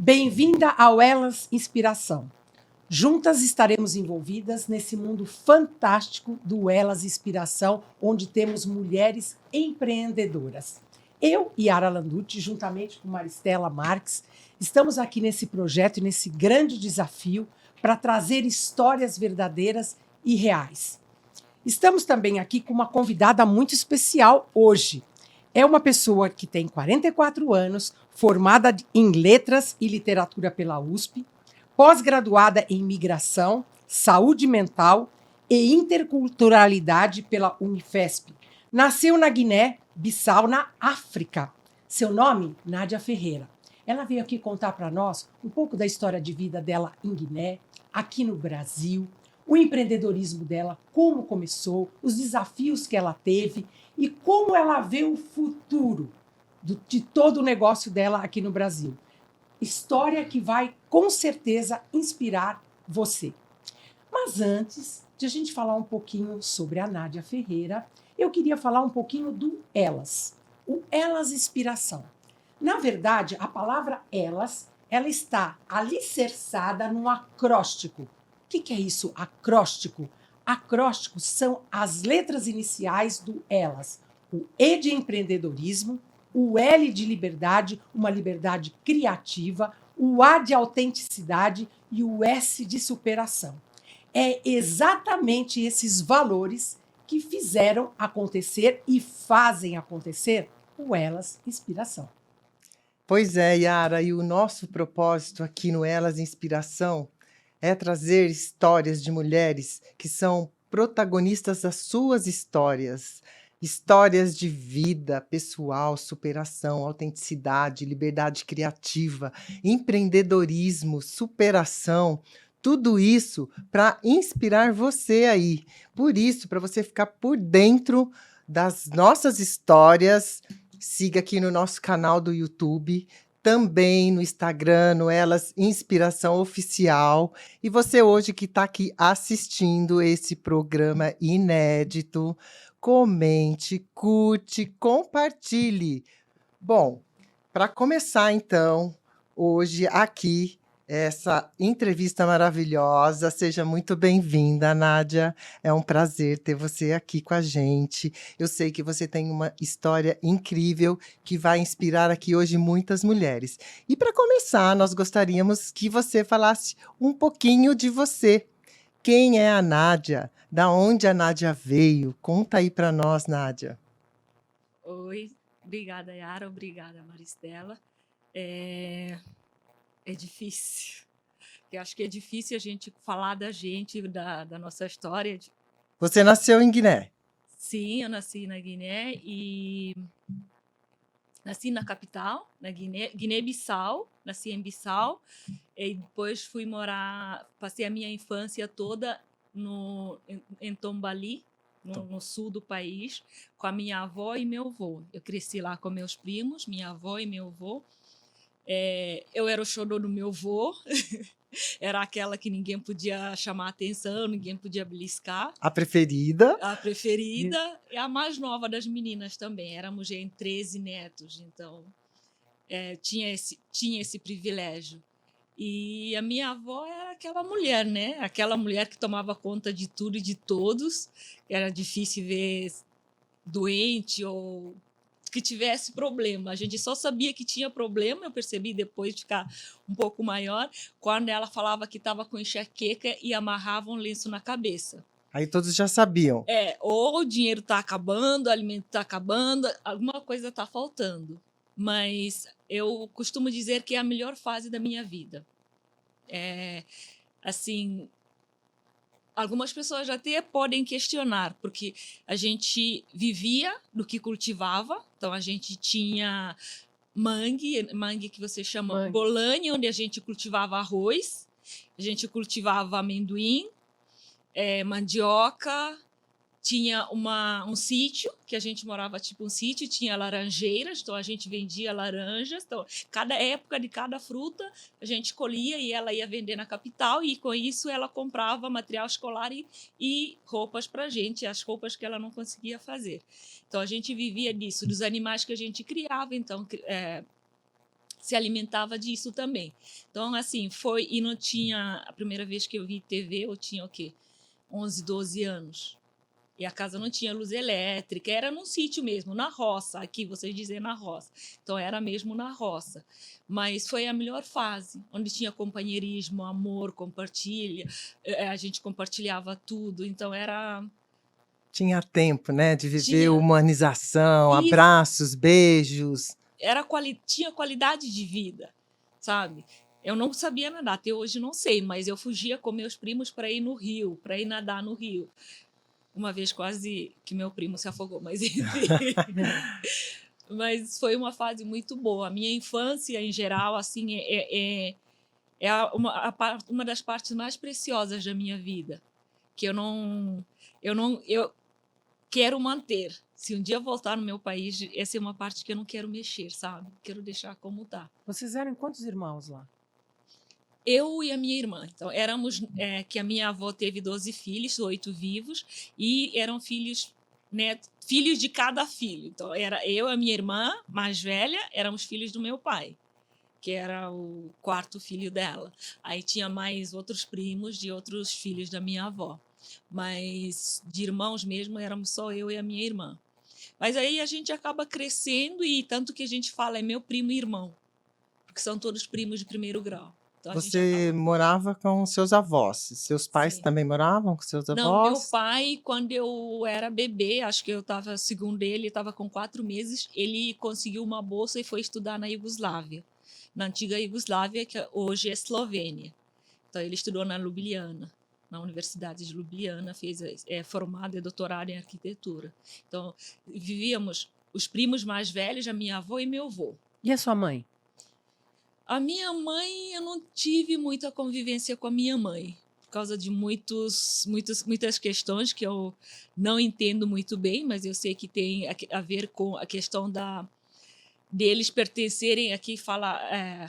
Bem-vinda ao Elas Inspiração. Juntas estaremos envolvidas nesse mundo fantástico do Elas Inspiração, onde temos mulheres empreendedoras. Eu, Yara Landucci, juntamente com Maristela Marques, estamos aqui nesse projeto e nesse grande desafio para trazer histórias verdadeiras e reais. Estamos também aqui com uma convidada muito especial hoje. É uma pessoa que tem 44 anos, formada em Letras e Literatura pela USP, pós-graduada em Migração, Saúde Mental e Interculturalidade pela Unifesp. Nasceu na Guiné-Bissau, na África. Seu nome, Nádia Ferreira. Ela veio aqui contar para nós um pouco da história de vida dela em Guiné, aqui no Brasil, o empreendedorismo dela, como começou, os desafios que ela teve e como ela vê o futuro de todo o negócio dela aqui no Brasil. História que vai, com certeza, inspirar você. Mas antes de a gente falar um pouquinho sobre a Nádia Ferreira, eu queria falar um pouquinho do Elas, o Elas Inspiração. Na verdade, a palavra Elas, ela está alicerçada num acróstico. O que é isso, acróstico? Acrósticos são as letras iniciais do Elas. O E de empreendedorismo, o L de liberdade, uma liberdade criativa, o A de autenticidade e o S de superação. É exatamente esses valores que fizeram acontecer e fazem acontecer o Elas Inspiração. Pois é, Yara, e o nosso propósito aqui no Elas Inspiração é trazer histórias de mulheres que são protagonistas das suas histórias. Histórias de vida pessoal, superação, autenticidade, liberdade criativa, empreendedorismo, superação. Tudo isso para inspirar você aí. Por isso, para você ficar por dentro das nossas histórias, siga aqui no nosso canal do YouTube, também no Instagram, no Elas Inspiração Oficial. E você hoje que está aqui assistindo esse programa inédito, comente, curte, compartilhe. Bom, para começar então, hoje aqui, essa entrevista maravilhosa. Seja muito bem-vinda, Nádia. É um prazer ter você aqui com a gente. Eu sei que você tem uma história incrível que vai inspirar aqui hoje muitas mulheres. E para começar, nós gostaríamos que você falasse um pouquinho de você. Quem é a Nádia? Da onde a Nádia veio? Conta aí para nós, Nádia. Oi, obrigada, Yara, obrigada, Maristela. É difícil. Eu acho que é difícil a gente falar da gente, da nossa história. Você nasceu em Guiné? Sim, eu nasci na Guiné e nasci na capital, na Guiné-Bissau, nasci em Bissau, e depois fui morar, passei a minha infância toda em Tombali, no sul do país, com a minha avó e meu avô. Eu cresci lá com meus primos, minha avó e meu avô. Eu era o xodó do meu avô, era aquela que ninguém podia chamar atenção, ninguém podia beliscar. A preferida? A preferida e a mais nova das meninas também. Éramos em 13 netos, então tinha esse privilégio. E a minha avó era aquela mulher, né? Aquela mulher que tomava conta de tudo e de todos. Era difícil ver doente ou que tivesse problema. A gente só sabia que tinha problema, eu percebi depois de ficar um pouco maior, quando ela falava que estava com enxaqueca e amarrava um lenço na cabeça. Aí todos já sabiam. Ou o dinheiro está acabando, o alimento está acabando, alguma coisa está faltando. Mas eu costumo dizer que é a melhor fase da minha vida. Assim, algumas pessoas até podem questionar, porque a gente vivia do que cultivava, então a gente tinha mangue que você chama bolane, onde a gente cultivava arroz, a gente cultivava amendoim, mandioca, tinha um sítio, que a gente morava tipo um sítio, tinha laranjeiras, então a gente vendia laranjas, então cada época de cada fruta a gente colhia e ela ia vender na capital e com isso ela comprava material escolar e roupas para a gente, as roupas que ela não conseguia fazer. Então a gente vivia disso, dos animais que a gente criava, então se alimentava disso também. Então, assim, foi... E não tinha... A primeira vez que eu vi TV, eu tinha o quê? 11, 12 anos. E a casa não tinha luz elétrica, era num sítio mesmo, na roça. Aqui vocês dizem na roça. Então, era mesmo na roça. Mas foi a melhor fase, onde tinha companheirismo, amor, a gente compartilhava tudo. Então, era... Tinha tempo, né, de viver Tinha... humanização, E abraços, beijos. tinha qualidade de vida, sabe? Eu não sabia nadar, até hoje não sei, mas eu fugia com meus primos para ir no rio, para ir nadar no rio. Uma vez quase que meu primo se afogou, mas enfim. Mas foi uma fase muito boa. A minha infância, em geral, assim, uma das partes mais preciosas da minha vida, que eu quero manter. Se um dia eu voltar no meu país, essa é uma parte que eu não quero mexer, sabe? Quero deixar como está. Vocês eram quantos irmãos lá? Eu e a minha irmã. Então, que a minha avó teve 12 filhos, 8 vivos, e eram filhos, né, filhos de cada filho. Então, era eu e a minha irmã, mais velha, éramos filhos do meu pai, que era o quarto filho dela. Aí tinha mais outros primos de outros filhos da minha avó. Mas de irmãos mesmo, éramos só eu e a minha irmã. Mas aí a gente acaba crescendo e tanto que a gente fala é meu primo e irmão, porque são todos primos de primeiro grau. Então, a gente Você acaba... morava com seus avós. Seus pais Sim. também moravam com seus Não, meu avós? pai, quando eu era bebê, acho que eu estava, segundo ele, estava com 4 meses, ele conseguiu uma bolsa e foi estudar na Iugoslávia, na antiga Iugoslávia, que hoje é Eslovênia. Então, ele estudou na Ljubljana, na Universidade de Ljubljana, formado e doutorado em arquitetura. Então, vivíamos os primos mais velhos, a minha avó e meu avô. E a sua mãe? A minha mãe, eu não tive muita convivência com a minha mãe, por causa de muitas questões que eu não entendo muito bem, mas eu sei que tem a ver com a questão deles pertencerem, aqui fala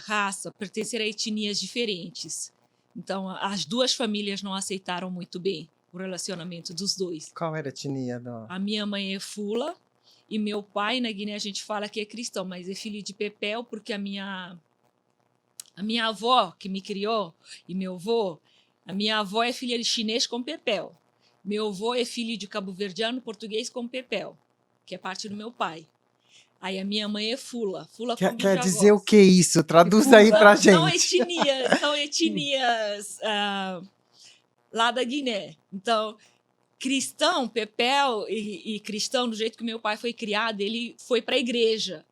raça, pertencer a etnias diferentes. Então, as duas famílias não aceitaram muito bem o relacionamento dos dois. Qual era a etnia? A minha mãe é Fula e meu pai, na Guiné, a gente fala que é cristão, mas é filho de Pepel, porque a minha avó, que me criou, e meu avô, a minha avó é filha de chinês com Pepel. Meu avô é filho de cabo-verdiano português com Pepel, que é parte do meu pai. Aí a minha mãe é Fula com Quer dizer o bisavós. que isso? Traduz aí pra São gente. etnias lá da Guiné. Então, cristão, Pepel e cristão, do jeito que meu pai foi criado, ele foi para a igreja.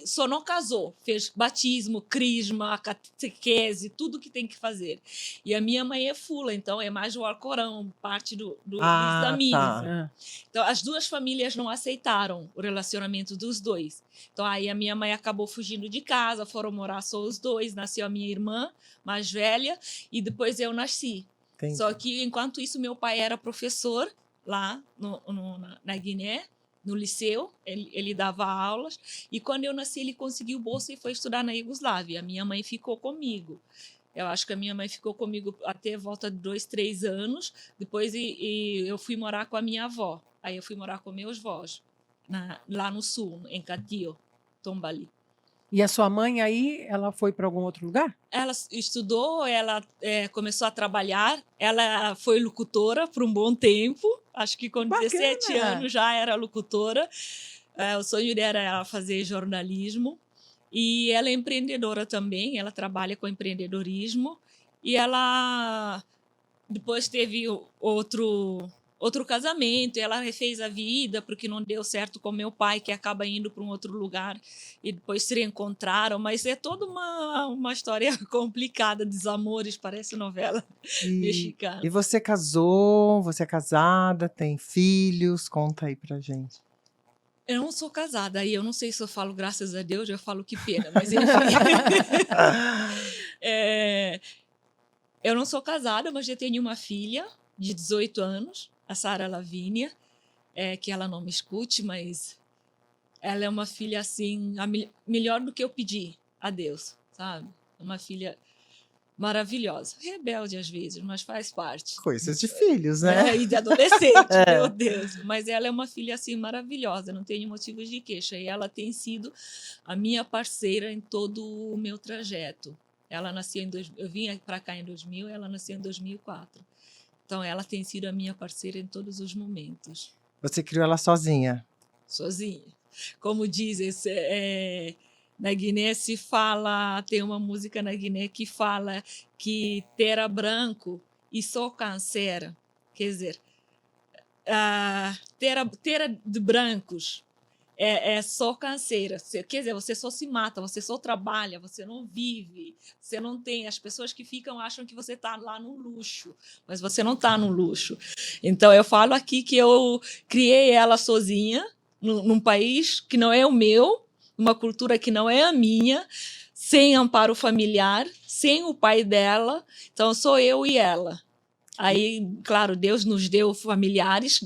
Só não casou, fez batismo, crisma, catequese, tudo que tem que fazer. E a minha mãe é Fula, então é mais o Alcorão, parte do islamismo. Tá. Então, as duas famílias não aceitaram o relacionamento dos dois. Então, aí a minha mãe acabou fugindo de casa, foram morar só os dois, nasceu a minha irmã mais velha e depois eu nasci. Entendi. Só que, enquanto isso, meu pai era professor lá na Guiné, no liceu, ele dava aulas, e quando eu nasci ele conseguiu bolsa e foi estudar na Iugoslávia. A minha mãe ficou comigo. Eu acho que a minha mãe ficou comigo até volta de 2, 3 anos, depois eu fui morar com a minha avó. Aí eu fui morar com meus avós, lá no sul, em Catio, Tombali. E a sua mãe aí, ela foi para algum outro lugar? Ela estudou, ela começou a trabalhar, ela foi locutora por um bom tempo, acho que com 17 anos já era locutora. O sonho dela era fazer jornalismo e ela é empreendedora também, ela trabalha com empreendedorismo e ela depois teve outro casamento, e ela refez a vida porque não deu certo com meu pai, que acaba indo para um outro lugar e depois se reencontraram, mas é toda uma história complicada, desamores, parece novela mexicana. E você casou, você é casada, tem filhos? Conta aí pra gente. Eu não sou casada, aí eu não sei se eu falo graças a Deus, eu falo que pena, mas enfim. Eu não sou casada, mas já tenho uma filha de 18 anos, a Sara Lavínia, que ela não me escute, mas ela é uma filha assim, melhor do que eu pedi a Deus, sabe? Uma filha maravilhosa. Rebelde às vezes, mas faz parte. Coisas de filhos, né? E de adolescente, meu Deus. Mas ela é uma filha assim maravilhosa, não tenho motivos de queixa. E ela tem sido a minha parceira em todo o meu trajeto. Ela nasceu eu vim para cá em 2000, ela nasceu em 2004. Então ela tem sido a minha parceira em todos os momentos. Você criou ela sozinha? Sozinha. Como dizem, na Guiné se fala, tem uma música na Guiné que fala que terra branco e só câncer. Quer dizer, terra de brancos é só canseira. Quer dizer, você só se mata, você só trabalha, você não vive, você não tem. As pessoas que ficam acham que você está lá no luxo, mas você não está no luxo. Então, eu falo aqui que eu criei ela sozinha, num país que não é o meu, uma cultura que não é a minha, sem amparo familiar, sem o pai dela. Então, sou eu e ela. Aí, claro, Deus nos deu familiares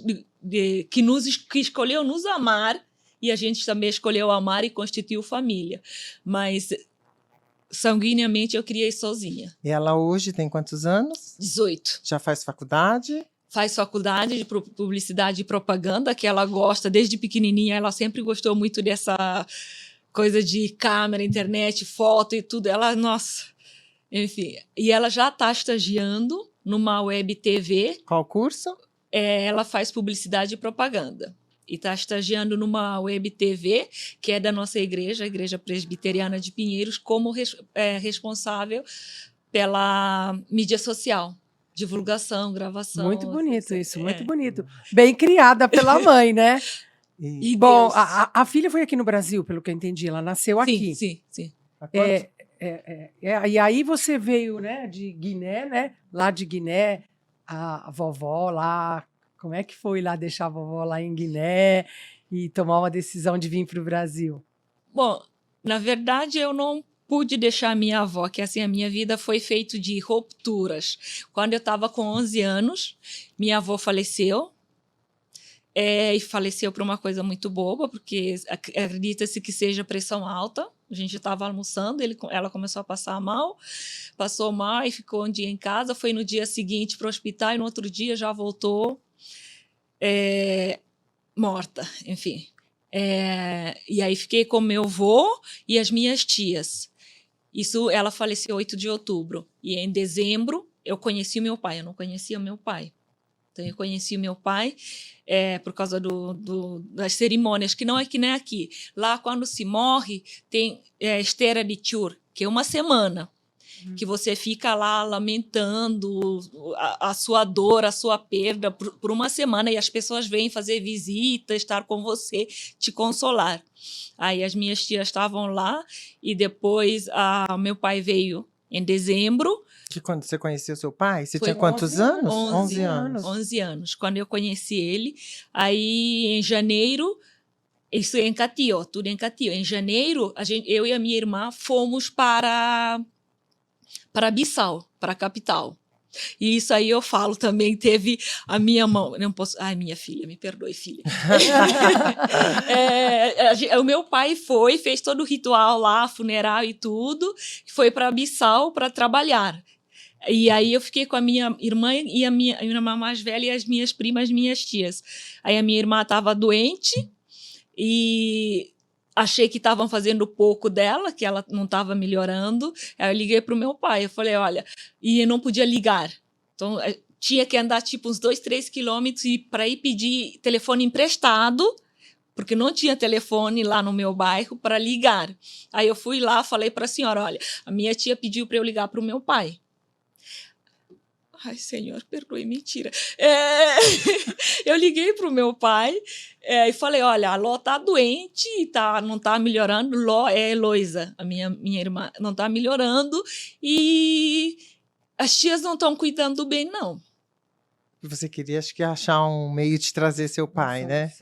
que escolheu nos amar, e a gente também escolheu amar e constituiu família. Mas, sanguineamente, eu criei sozinha. E ela hoje tem quantos anos? 18. Já faz faculdade? Faz faculdade de publicidade e propaganda, que ela gosta, desde pequenininha, ela sempre gostou muito dessa coisa de câmera, internet, foto e tudo. Ela, nossa, enfim. E ela já está estagiando numa web TV. Qual curso? Ela faz publicidade e propaganda. E está estagiando numa web TV, que é da nossa igreja, a Igreja Presbiteriana de Pinheiros, como responsável pela mídia social. Divulgação, gravação. Muito bonito isso, muito bonito. Bem criada pela mãe, né? E bom, Deus. a filha foi aqui no Brasil, pelo que eu entendi, ela nasceu aqui. Sim. E aí você veio, né, de Guiné, né? Lá de Guiné, a vovó lá. Como é que foi lá deixar a vovó lá em Guiné e tomar uma decisão de vir para o Brasil? Bom, na verdade, eu não pude deixar a minha avó, que assim, a minha vida foi feita de rupturas. Quando eu estava com 11 anos, minha avó faleceu. E faleceu por uma coisa muito boba, porque acredita-se que seja pressão alta. A gente estava almoçando, ela começou a passar mal, passou mal e ficou um dia em casa. Foi no dia seguinte para o hospital e no outro dia já voltou morta, enfim. E aí fiquei com meu avô e as minhas tias. Isso, ela faleceu 8 de outubro. E em dezembro eu conheci o meu pai, eu não conhecia o meu pai. Então, eu conheci o meu pai por causa das cerimônias, que não é que nem aqui. Lá, quando se morre, tem esteira de chur, que é uma semana, que você fica lá lamentando a sua dor, a sua perda, por uma semana, e as pessoas vêm fazer visita, estar com você, te consolar. Aí as minhas tias estavam lá, e depois meu pai veio em dezembro. Que quando você conheceu seu pai? Você Foi tinha quantos anos? 11 anos. 11 anos, quando eu conheci ele. Aí, em janeiro, isso é em Catío, tudo em Catío. Em janeiro, eu e a minha irmã fomos para Bissau, para a capital. E isso aí eu falo também, teve a minha mão, não posso, ai, minha filha, me perdoe, filha. O meu pai fez todo o ritual lá, funeral e tudo, foi para Bissau para trabalhar. E aí eu fiquei com a minha irmã e a minha irmã mais velha e as minhas primas, minhas tias. Aí a minha irmã estava doente e achei que estavam fazendo pouco dela, que ela não estava melhorando. Aí eu liguei para o meu pai, eu falei, olha, e eu não podia ligar. Então, tinha que andar tipo uns 2, 3 quilômetros para ir pedir telefone emprestado, porque não tinha telefone lá no meu bairro para ligar. Aí eu fui lá, falei para a senhora, olha, a minha tia pediu para eu ligar para o meu pai. Ai, Senhor, perdoe, mentira. Eu liguei para o meu pai e falei, olha, a Ló está doente, não está melhorando. Ló é Heloísa, a minha irmã, não está melhorando e as tias não estão cuidando bem, não. Você queria, acho que, achar um meio de trazer seu pai, né?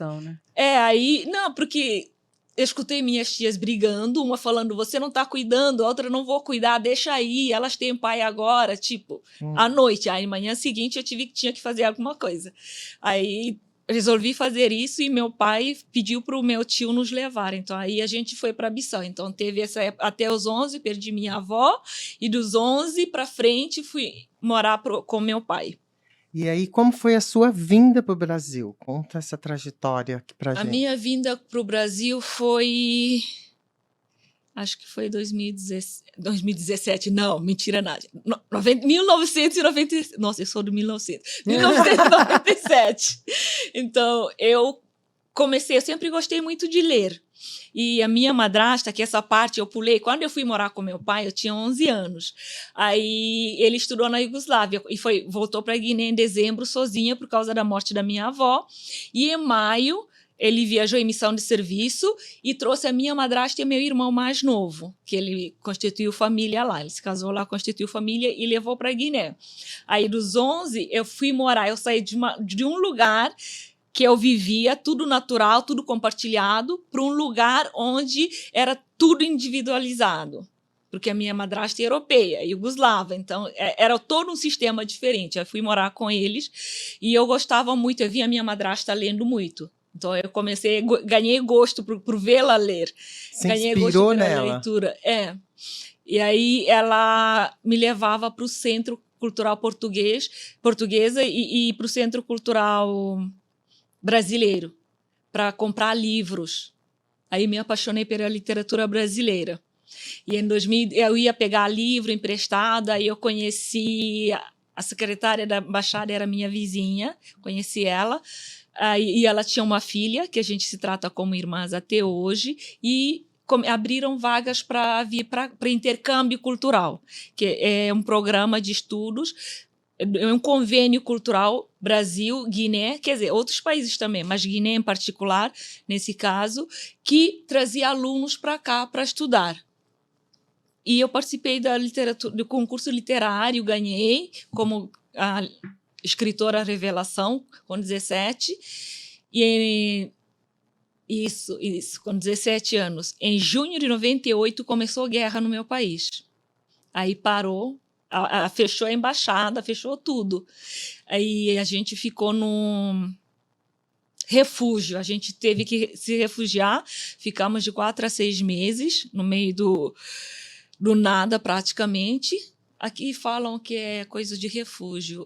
Aí, não, porque eu escutei minhas tias brigando, uma falando, você não está cuidando, a outra, não vou cuidar, deixa aí, elas têm pai agora, tipo, à noite. Aí, manhã seguinte, eu tinha que fazer alguma coisa. Aí, resolvi fazer isso e meu pai pediu para o meu tio nos levar. Então, aí a gente foi para Bissau. Então, teve essa época, até os 11, perdi minha avó, e dos 11 para frente fui morar com meu pai. E aí, como foi a sua vinda para o Brasil? Conta essa trajetória aqui para A gente. minha vinda para o Brasil foi... Acho que foi 2017. Não, mentira, Nádia. 1990. Nossa, eu sou de 1997. Então, eu sempre gostei muito de ler. E a minha madrasta, que essa parte eu pulei, quando eu fui morar com meu pai, eu tinha 11 anos. Aí ele estudou na Iugoslávia e voltou para Guiné em dezembro sozinha por causa da morte da minha avó. E em maio ele viajou em missão de serviço e trouxe a minha madrasta e meu irmão mais novo, que ele constituiu família lá. Ele se casou lá, constituiu família e levou para Guiné. Aí dos 11 eu fui morar, eu saí de um lugar que eu vivia, tudo natural, tudo compartilhado, para um lugar onde era tudo individualizado. Porque a minha madrasta é europeia, iugoslava, então era todo um sistema diferente. Eu fui morar com eles e eu gostava muito, eu via a minha madrasta lendo muito. Então eu ganhei gosto por vê-la ler. Se ganhei inspirou gosto pela nela. leitura. E aí ela me levava para o Centro Cultural Portuguesa e para o Centro Cultural Brasileiro, para comprar livros. Aí me apaixonei pela literatura brasileira. E em 2000 eu ia pegar livro emprestado, aí eu conheci a secretária da embaixada, era minha vizinha, conheci ela. E ela tinha uma filha, que a gente se trata como irmãs até hoje, e abriram vagas para vir para intercâmbio cultural, que é um programa de estudos, é um convênio cultural Brasil-Guiné, quer dizer, outros países também, mas Guiné em particular, nesse caso, que trazia alunos para cá para estudar. E eu participei do concurso literário, ganhei como a escritora revelação com 17, e isso, com 17 anos. Em junho de 98 começou a guerra no meu país. Aí parou, fechou a embaixada, fechou tudo. Aí a gente ficou num refúgio, a gente teve que se refugiar, ficamos de 4 a 6 meses no meio do nada praticamente. Aqui falam que é coisa de refúgio,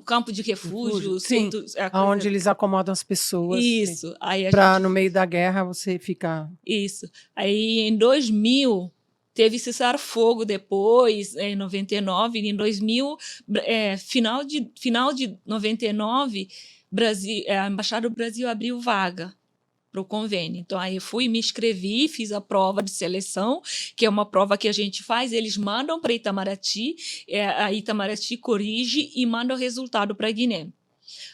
campo de refúgio. Sim, onde eles acomodam as pessoas. Isso. Para no meio da guerra você ficar... Isso. Aí em 2000 teve cessar-fogo depois, em 99, e em 2000, final de 99, a Embaixada do Brasil abriu vaga para o convênio. Então, aí eu fui, me inscrevi, fiz a prova de seleção, que é uma prova que a gente faz, eles mandam para Itamaraty, a Itamaraty corrige e manda o resultado para a Guiné.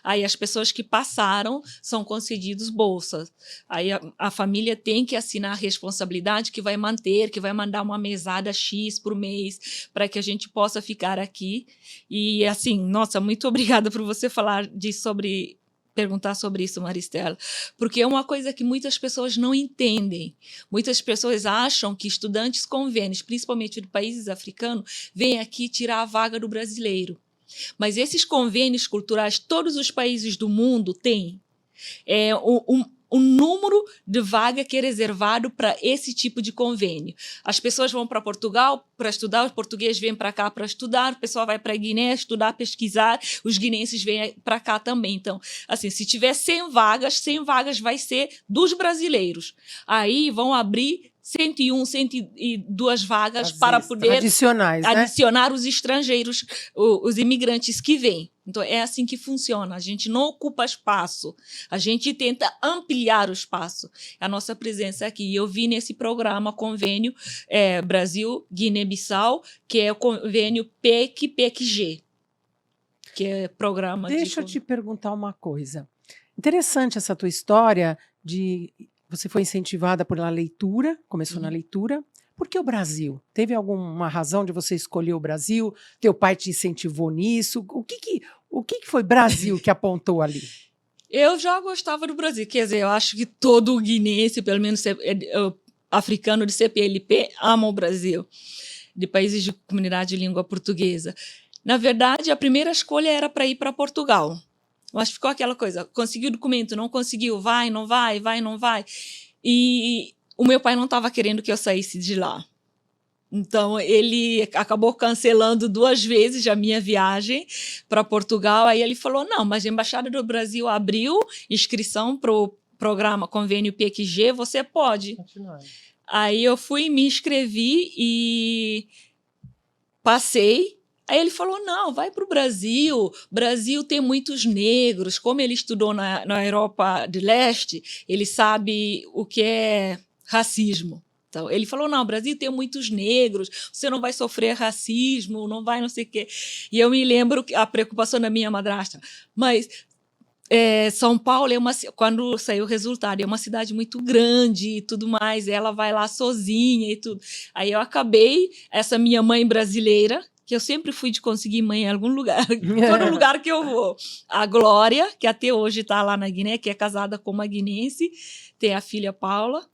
Aí as pessoas que passaram são concedidos bolsas. Aí a família tem que assinar a responsabilidade que vai manter, que vai mandar uma mesada X por mês para que a gente possa ficar aqui. E assim, nossa, muito obrigada por você perguntar sobre isso, Maristela, porque é uma coisa que muitas pessoas não entendem. Muitas pessoas acham que estudantes convênios, principalmente de países africanos, vêm aqui tirar a vaga do brasileiro. Mas esses convênios culturais, todos os países do mundo têm um número de vaga que é reservado para esse tipo de convênio. As pessoas vão para Portugal para estudar, os portugueses vêm para cá para estudar, o pessoal vai para a Guiné estudar, pesquisar, os guinenses vêm para cá também. Então, assim, se tiver 100 vagas vai ser dos brasileiros. Aí vão abrir 101, 102 vagas para poder adicionar os estrangeiros, os imigrantes que vêm. Então, é assim que funciona. A gente não ocupa espaço, a gente tenta ampliar o espaço. A nossa presença aqui. Eu vi nesse programa, convênio Brasil-Guiné-Bissau, que é o convênio PEC-PEC-G, que é programa Deixa eu te perguntar uma coisa. Interessante essa tua história de... Você foi incentivada pela leitura, começou na leitura. Por que o Brasil? Teve alguma razão de você escolher o Brasil? Teu pai te incentivou nisso? O que foi Brasil que apontou ali? Eu já gostava do Brasil. Quer dizer, eu acho que todo guineense, pelo menos africano de CPLP, ama o Brasil, de países de comunidade de língua portuguesa. Na verdade, a primeira escolha era para ir para Portugal. Mas ficou aquela coisa, conseguiu o documento, não conseguiu, vai, não vai, vai, não vai. E o meu pai não estava querendo que eu saísse de lá. Então, ele acabou cancelando 2 vezes a minha viagem para Portugal. Aí ele falou, não, mas a Embaixada do Brasil abriu inscrição para o programa Convênio PQG, você pode. Continuando. Aí eu fui, me inscrevi e passei. Aí ele falou, não, vai para o Brasil. Brasil tem muitos negros. Como ele estudou na Europa de Leste, ele sabe o que é racismo. Então, ele falou, não, o Brasil tem muitos negros, você não vai sofrer racismo, não vai não sei o quê. E eu me lembro a preocupação da minha madrasta. Mas São Paulo, quando saiu o resultado, é uma cidade muito grande e tudo mais, ela vai lá sozinha e tudo. Aí eu acabei, essa minha mãe brasileira, que eu sempre fui de conseguir mãe em algum lugar, todo lugar que eu vou. A Glória, que até hoje está lá na Guiné, que é casada com uma guinense, tem a filha Paula,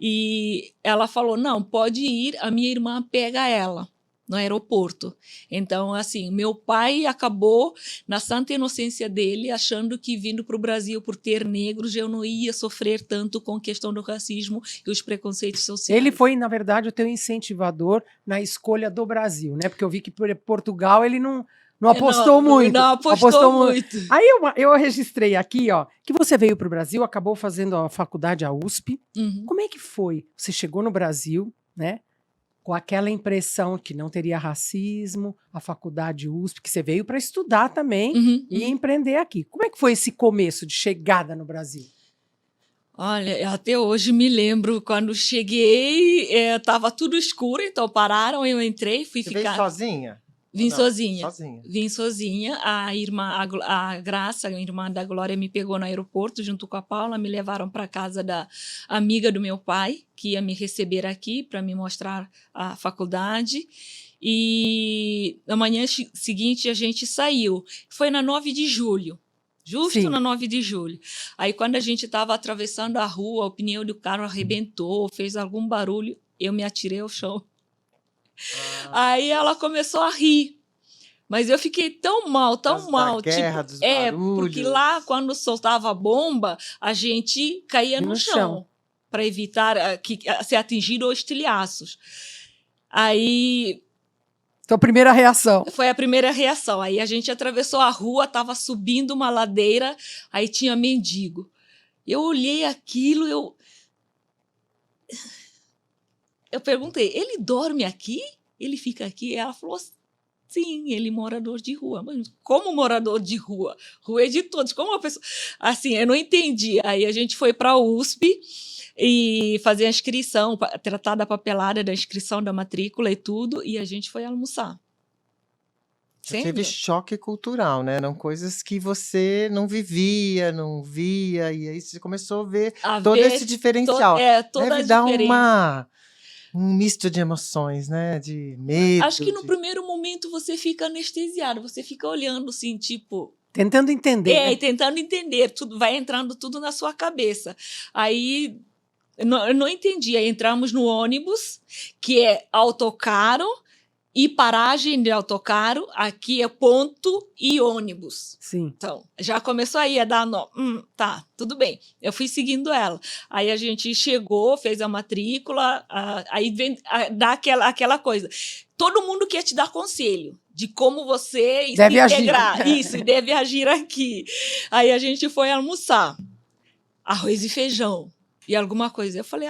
e ela falou, não, pode ir, a minha irmã pega ela no aeroporto. Então, assim, meu pai acabou, na santa inocência dele, achando que vindo para o Brasil por ter negros, eu não ia sofrer tanto com a questão do racismo e os preconceitos sociais. Ele foi, na verdade, o teu incentivador na escolha do Brasil, né? Porque eu vi que por Portugal ele não apostou muito. Não apostou muito. Aí eu registrei aqui, ó, que você veio para o Brasil, acabou fazendo a faculdade, a USP. Uhum. Como é que foi? Você chegou no Brasil, né? Com aquela impressão que não teria racismo, a faculdade USP, que você veio para estudar também e empreender aqui. Como é que foi esse começo de chegada no Brasil? Olha, até hoje me lembro quando cheguei, estava tudo escuro, então pararam, eu entrei, fui Você ficar. veio sozinha? Vim Não, sozinha. Sozinha. Vim sozinha. A irmã, a Graça, a irmã da Glória, me pegou no aeroporto junto com a Paula, me levaram para casa da amiga do meu pai, que ia me receber aqui para me mostrar a faculdade. E na manhã seguinte a gente saiu. Foi na 9 de julho. Justo Sim. na 9 de julho. Aí, quando a gente estava atravessando a rua, o pneu do carro arrebentou, fez algum barulho, eu me atirei ao chão. Aí ela começou a rir. Mas eu fiquei tão mal, tão mal. Da guerra, dos barulhos. Porque lá, quando soltava a bomba, a gente caía no chão para evitar ser atingido ou estilhaços. Aí Tua primeira reação. foi a primeira reação. Aí a gente atravessou a rua, estava subindo uma ladeira, aí tinha mendigo. Eu olhei aquilo, eu perguntei, ele dorme aqui? Ele fica aqui? Ela falou, sim, ele é morador de rua. Mas como morador de rua? Rua é de todos. Como uma pessoa... Assim, eu não entendi. Aí a gente foi para a USP e fazer a inscrição, tratar da papelada da inscrição da matrícula e tudo, e a gente foi almoçar. Você teve choque cultural, né? Eram coisas que você não vivia, não via, e aí você começou a ver todo esse diferencial. Toda Deve a dar diferença. um misto de emoções, né? De medo. Acho que no primeiro momento você fica anestesiado, você fica olhando assim, tipo... Tentando entender. Né? Tentando entender, tudo vai entrando tudo na sua cabeça. Aí, eu não entendi. Aí entramos no ônibus, que é autocaro, e paragem de autocaro, aqui é ponto e ônibus. Sim. Então, já começou aí a dar nó. Tá, tudo bem. Eu fui seguindo ela. Aí a gente chegou, fez a matrícula, aí vem dá aquela coisa. Todo mundo quer te dar conselho de como você deve se integrar. Agir. Isso, deve agir aqui. Aí a gente foi almoçar. Arroz e feijão. E alguma coisa. Eu falei,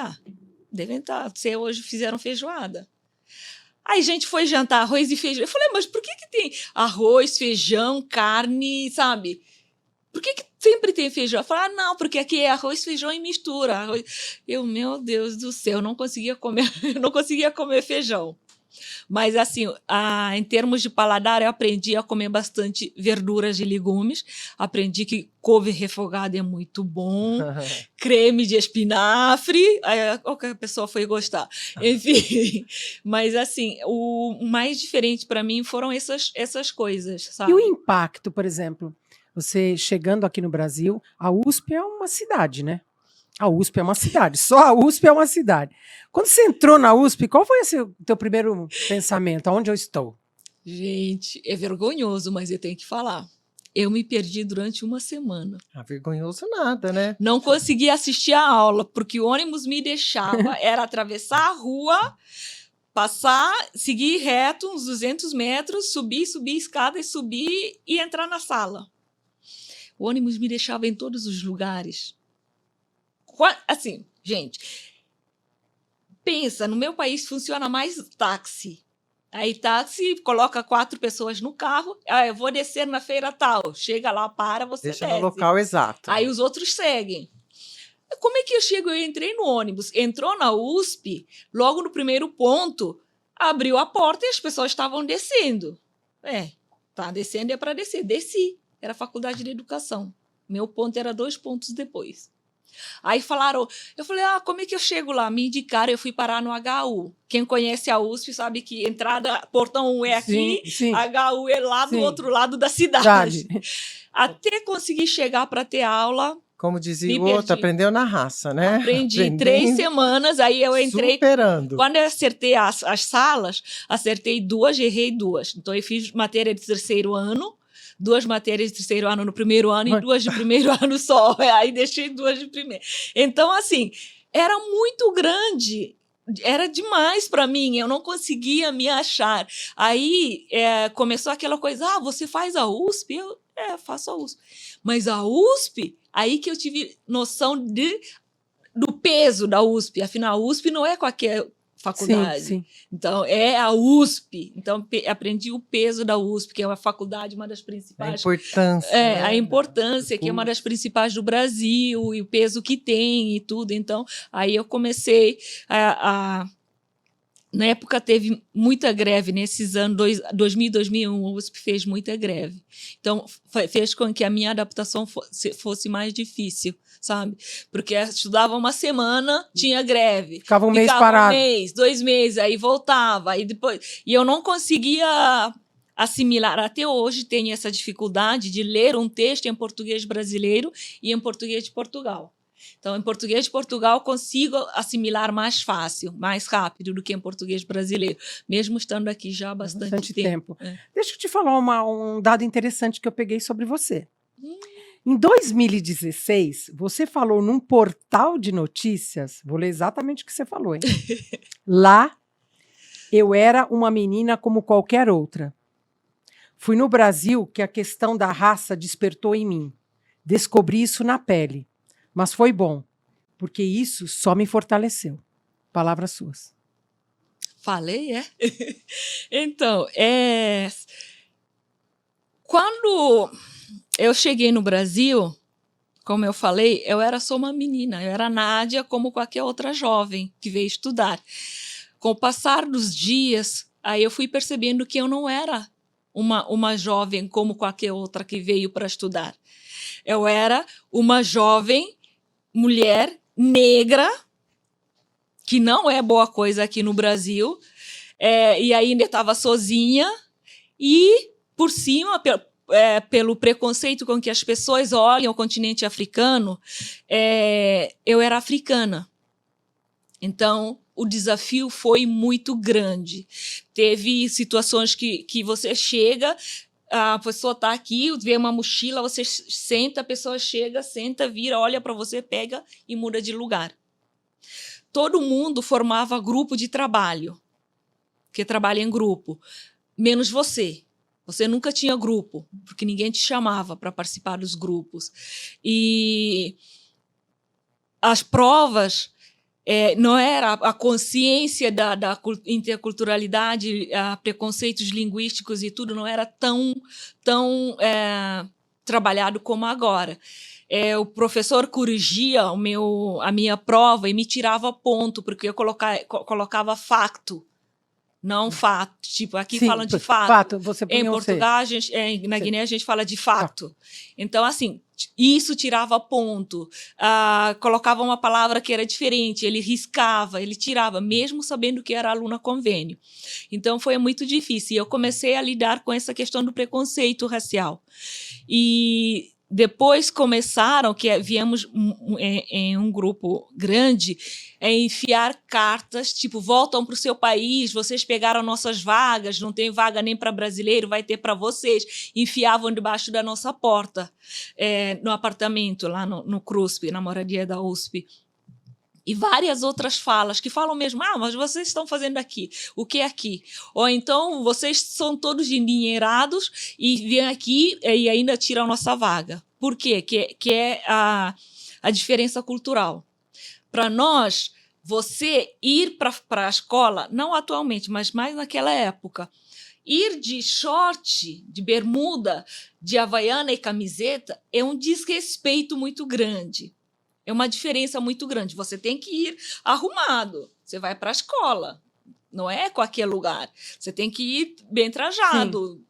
devem estar. Se hoje fizeram feijoada. Aí a gente foi jantar arroz e feijão. Eu falei, mas por que tem arroz, feijão, carne, sabe? Por que sempre tem feijão? Eu falei, não, porque aqui é arroz, feijão e mistura. Meu Deus do céu, eu não conseguia comer feijão. Mas, assim, em termos de paladar, eu aprendi a comer bastante verduras e legumes. Aprendi que couve refogada é muito bom. Creme de espinafre. Aí qualquer pessoa foi gostar. Enfim, mas, assim, o mais diferente para mim foram essas coisas, sabe? E o impacto, por exemplo, você chegando aqui no Brasil, a USP é uma cidade, né? A USP é uma cidade, só a USP é uma cidade. Quando você entrou na USP, qual foi o teu primeiro pensamento? Aonde eu estou? Gente, é vergonhoso, mas eu tenho que falar. Eu me perdi durante uma semana. Vergonhoso nada, né? Não consegui assistir a aula, porque o ônibus me deixava, era atravessar a rua, passar, seguir reto uns 200 metros, subir escadas, subir e entrar na sala. O ônibus me deixava em todos os lugares. Assim, gente, pensa, no meu país funciona mais táxi. Aí táxi coloca 4 pessoas no carro, eu vou descer na feira tal, chega lá, para, você Deixa desce. no local exato. Aí os outros seguem. Como é que eu chego? Eu entrei no ônibus, entrou na USP, logo no primeiro ponto, abriu a porta e as pessoas estavam descendo. Tá descendo, é para descer. Desci, era a Faculdade de Educação. Meu ponto era 2 pontos depois. Aí falaram, eu falei, como é que eu chego lá? Me indicaram, eu fui parar no HU. Quem conhece a USP sabe que entrada, portão 1 é aqui, Sim. HU é lá do Sim. outro lado da cidade. Até conseguir chegar para ter aula. Como dizia me o outro, perdi. aprendeu na raça, né? Aprendi 3 semanas, aí eu entrei. Superando. Quando eu acertei as salas, acertei 2, errei 2. Então, eu fiz matéria de terceiro ano, 2 matérias de terceiro ano no primeiro ano e 2 de primeiro ano só. Aí deixei 2 de primeiro. Então, assim, era muito grande. Era demais para mim, eu não conseguia me achar. Aí começou aquela coisa, você faz a USP? Eu faço a USP. Mas a USP, aí que eu tive noção do peso da USP. Afinal, a USP não é qualquer faculdade. Sim. Então, é a USP. Então, aprendi o peso da USP, que é uma faculdade, uma das principais. A importância. Né? A importância, que é uma das principais do Brasil, e o peso que tem e tudo. Então, aí eu comecei na época teve muita greve, nesses anos 2000 e 2001, a USP fez muita greve. Então, fez com que a minha adaptação fosse mais difícil, sabe? Porque eu estudava uma semana, tinha greve. Ficava um mês parado. 1 mês, 2 meses, aí voltava. Aí depois, e eu não conseguia assimilar. Até hoje tenho essa dificuldade de ler um texto em português brasileiro e em português de Portugal. Então, em português de Portugal, consigo assimilar mais fácil, mais rápido do que em português brasileiro, mesmo estando aqui já há bastante tempo. Deixa eu te falar um dado interessante que eu peguei sobre você. Em 2016, você falou num portal de notícias, vou ler exatamente o que você falou, hein? Lá, eu era uma menina como qualquer outra. Fui no Brasil que a questão da raça despertou em mim. Descobri isso na pele. Mas foi bom, porque isso só me fortaleceu. Palavras suas. Falei, Então, quando eu cheguei no Brasil, como eu falei, eu era só uma menina. Eu era Nádia, como qualquer outra jovem que veio estudar. Com o passar dos dias, aí eu fui percebendo que eu não era uma jovem como qualquer outra que veio para estudar. Eu era uma jovem mulher negra, que não é boa coisa aqui no Brasil, e ainda estava sozinha, e por cima, pelo preconceito com que as pessoas olham o continente africano, eu era africana. Então, o desafio foi muito grande. Teve situações que você chega, a pessoa está aqui, vê uma mochila, você senta, a pessoa chega, senta, vira, olha para você, pega e muda de lugar. Todo mundo formava grupo de trabalho, que trabalha em grupo, menos você. Você nunca tinha grupo, porque ninguém te chamava para participar dos grupos. E as provas... não era a consciência da interculturalidade, preconceitos linguísticos e tudo, não era tão trabalhado como agora. O professor corrigia a minha prova e me tirava ponto, porque eu colocava facto, não fato. Tipo, aqui falam de fato. Você em Portugal, na Guiné, a gente fala de facto. Então, assim, isso tirava ponto. Colocava uma palavra que era diferente, ele riscava, ele tirava, mesmo sabendo que era aluna convênio. Então, foi muito difícil. E eu comecei a lidar com essa questão do preconceito racial. E depois começaram, viemos em um grupo grande, enfiar cartas, tipo, voltam para o seu país, vocês pegaram nossas vagas, não tem vaga nem para brasileiro, vai ter para vocês. Enfiavam debaixo da nossa porta, no apartamento, lá no CRUSP, na moradia da USP. E várias outras falas que falam mesmo, mas vocês estão fazendo aqui, o que é aqui? Ou então, vocês são todos endinheirados e vêm aqui e ainda tiram nossa vaga. Por quê? Que é a diferença cultural. Para nós, você ir para a escola, não atualmente, mas mais naquela época, ir de short, de bermuda, de havaiana e camiseta é um desrespeito muito grande. É uma diferença muito grande. Você tem que ir arrumado. Você vai para a escola. Não é qualquer lugar. Você tem que ir bem trajado. Sim.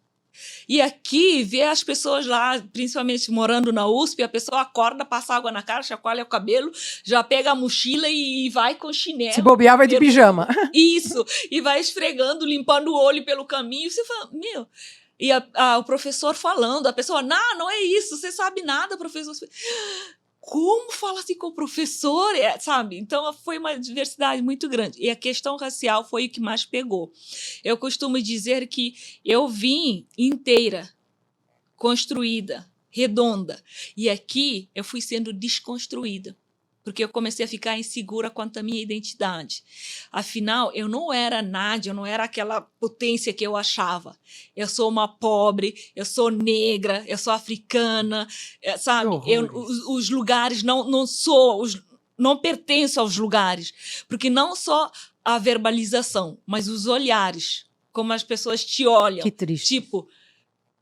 E aqui, ver as pessoas lá, principalmente morando na USP, a pessoa acorda, passa água na cara, chacoalha o cabelo, já pega a mochila e vai com chinelo. Se bobear, vai de pijama. Isso. E vai esfregando, limpando o olho pelo caminho. Você fala, meu... E o professor falando, a pessoa, não é isso, você sabe nada, professor. Como fala assim com o professor, sabe? Então, foi uma diversidade muito grande. E a questão racial foi o que mais pegou. Eu costumo dizer que eu vim inteira, construída, redonda. E aqui eu fui sendo desconstruída, porque eu comecei a ficar insegura quanto à minha identidade. Afinal, eu não era Nádia, eu não era aquela potência que eu achava. Eu sou uma pobre, eu sou negra, eu sou africana, sabe? Os lugares não pertenço aos lugares, porque não só a verbalização, mas os olhares, como as pessoas te olham. Que triste. Tipo,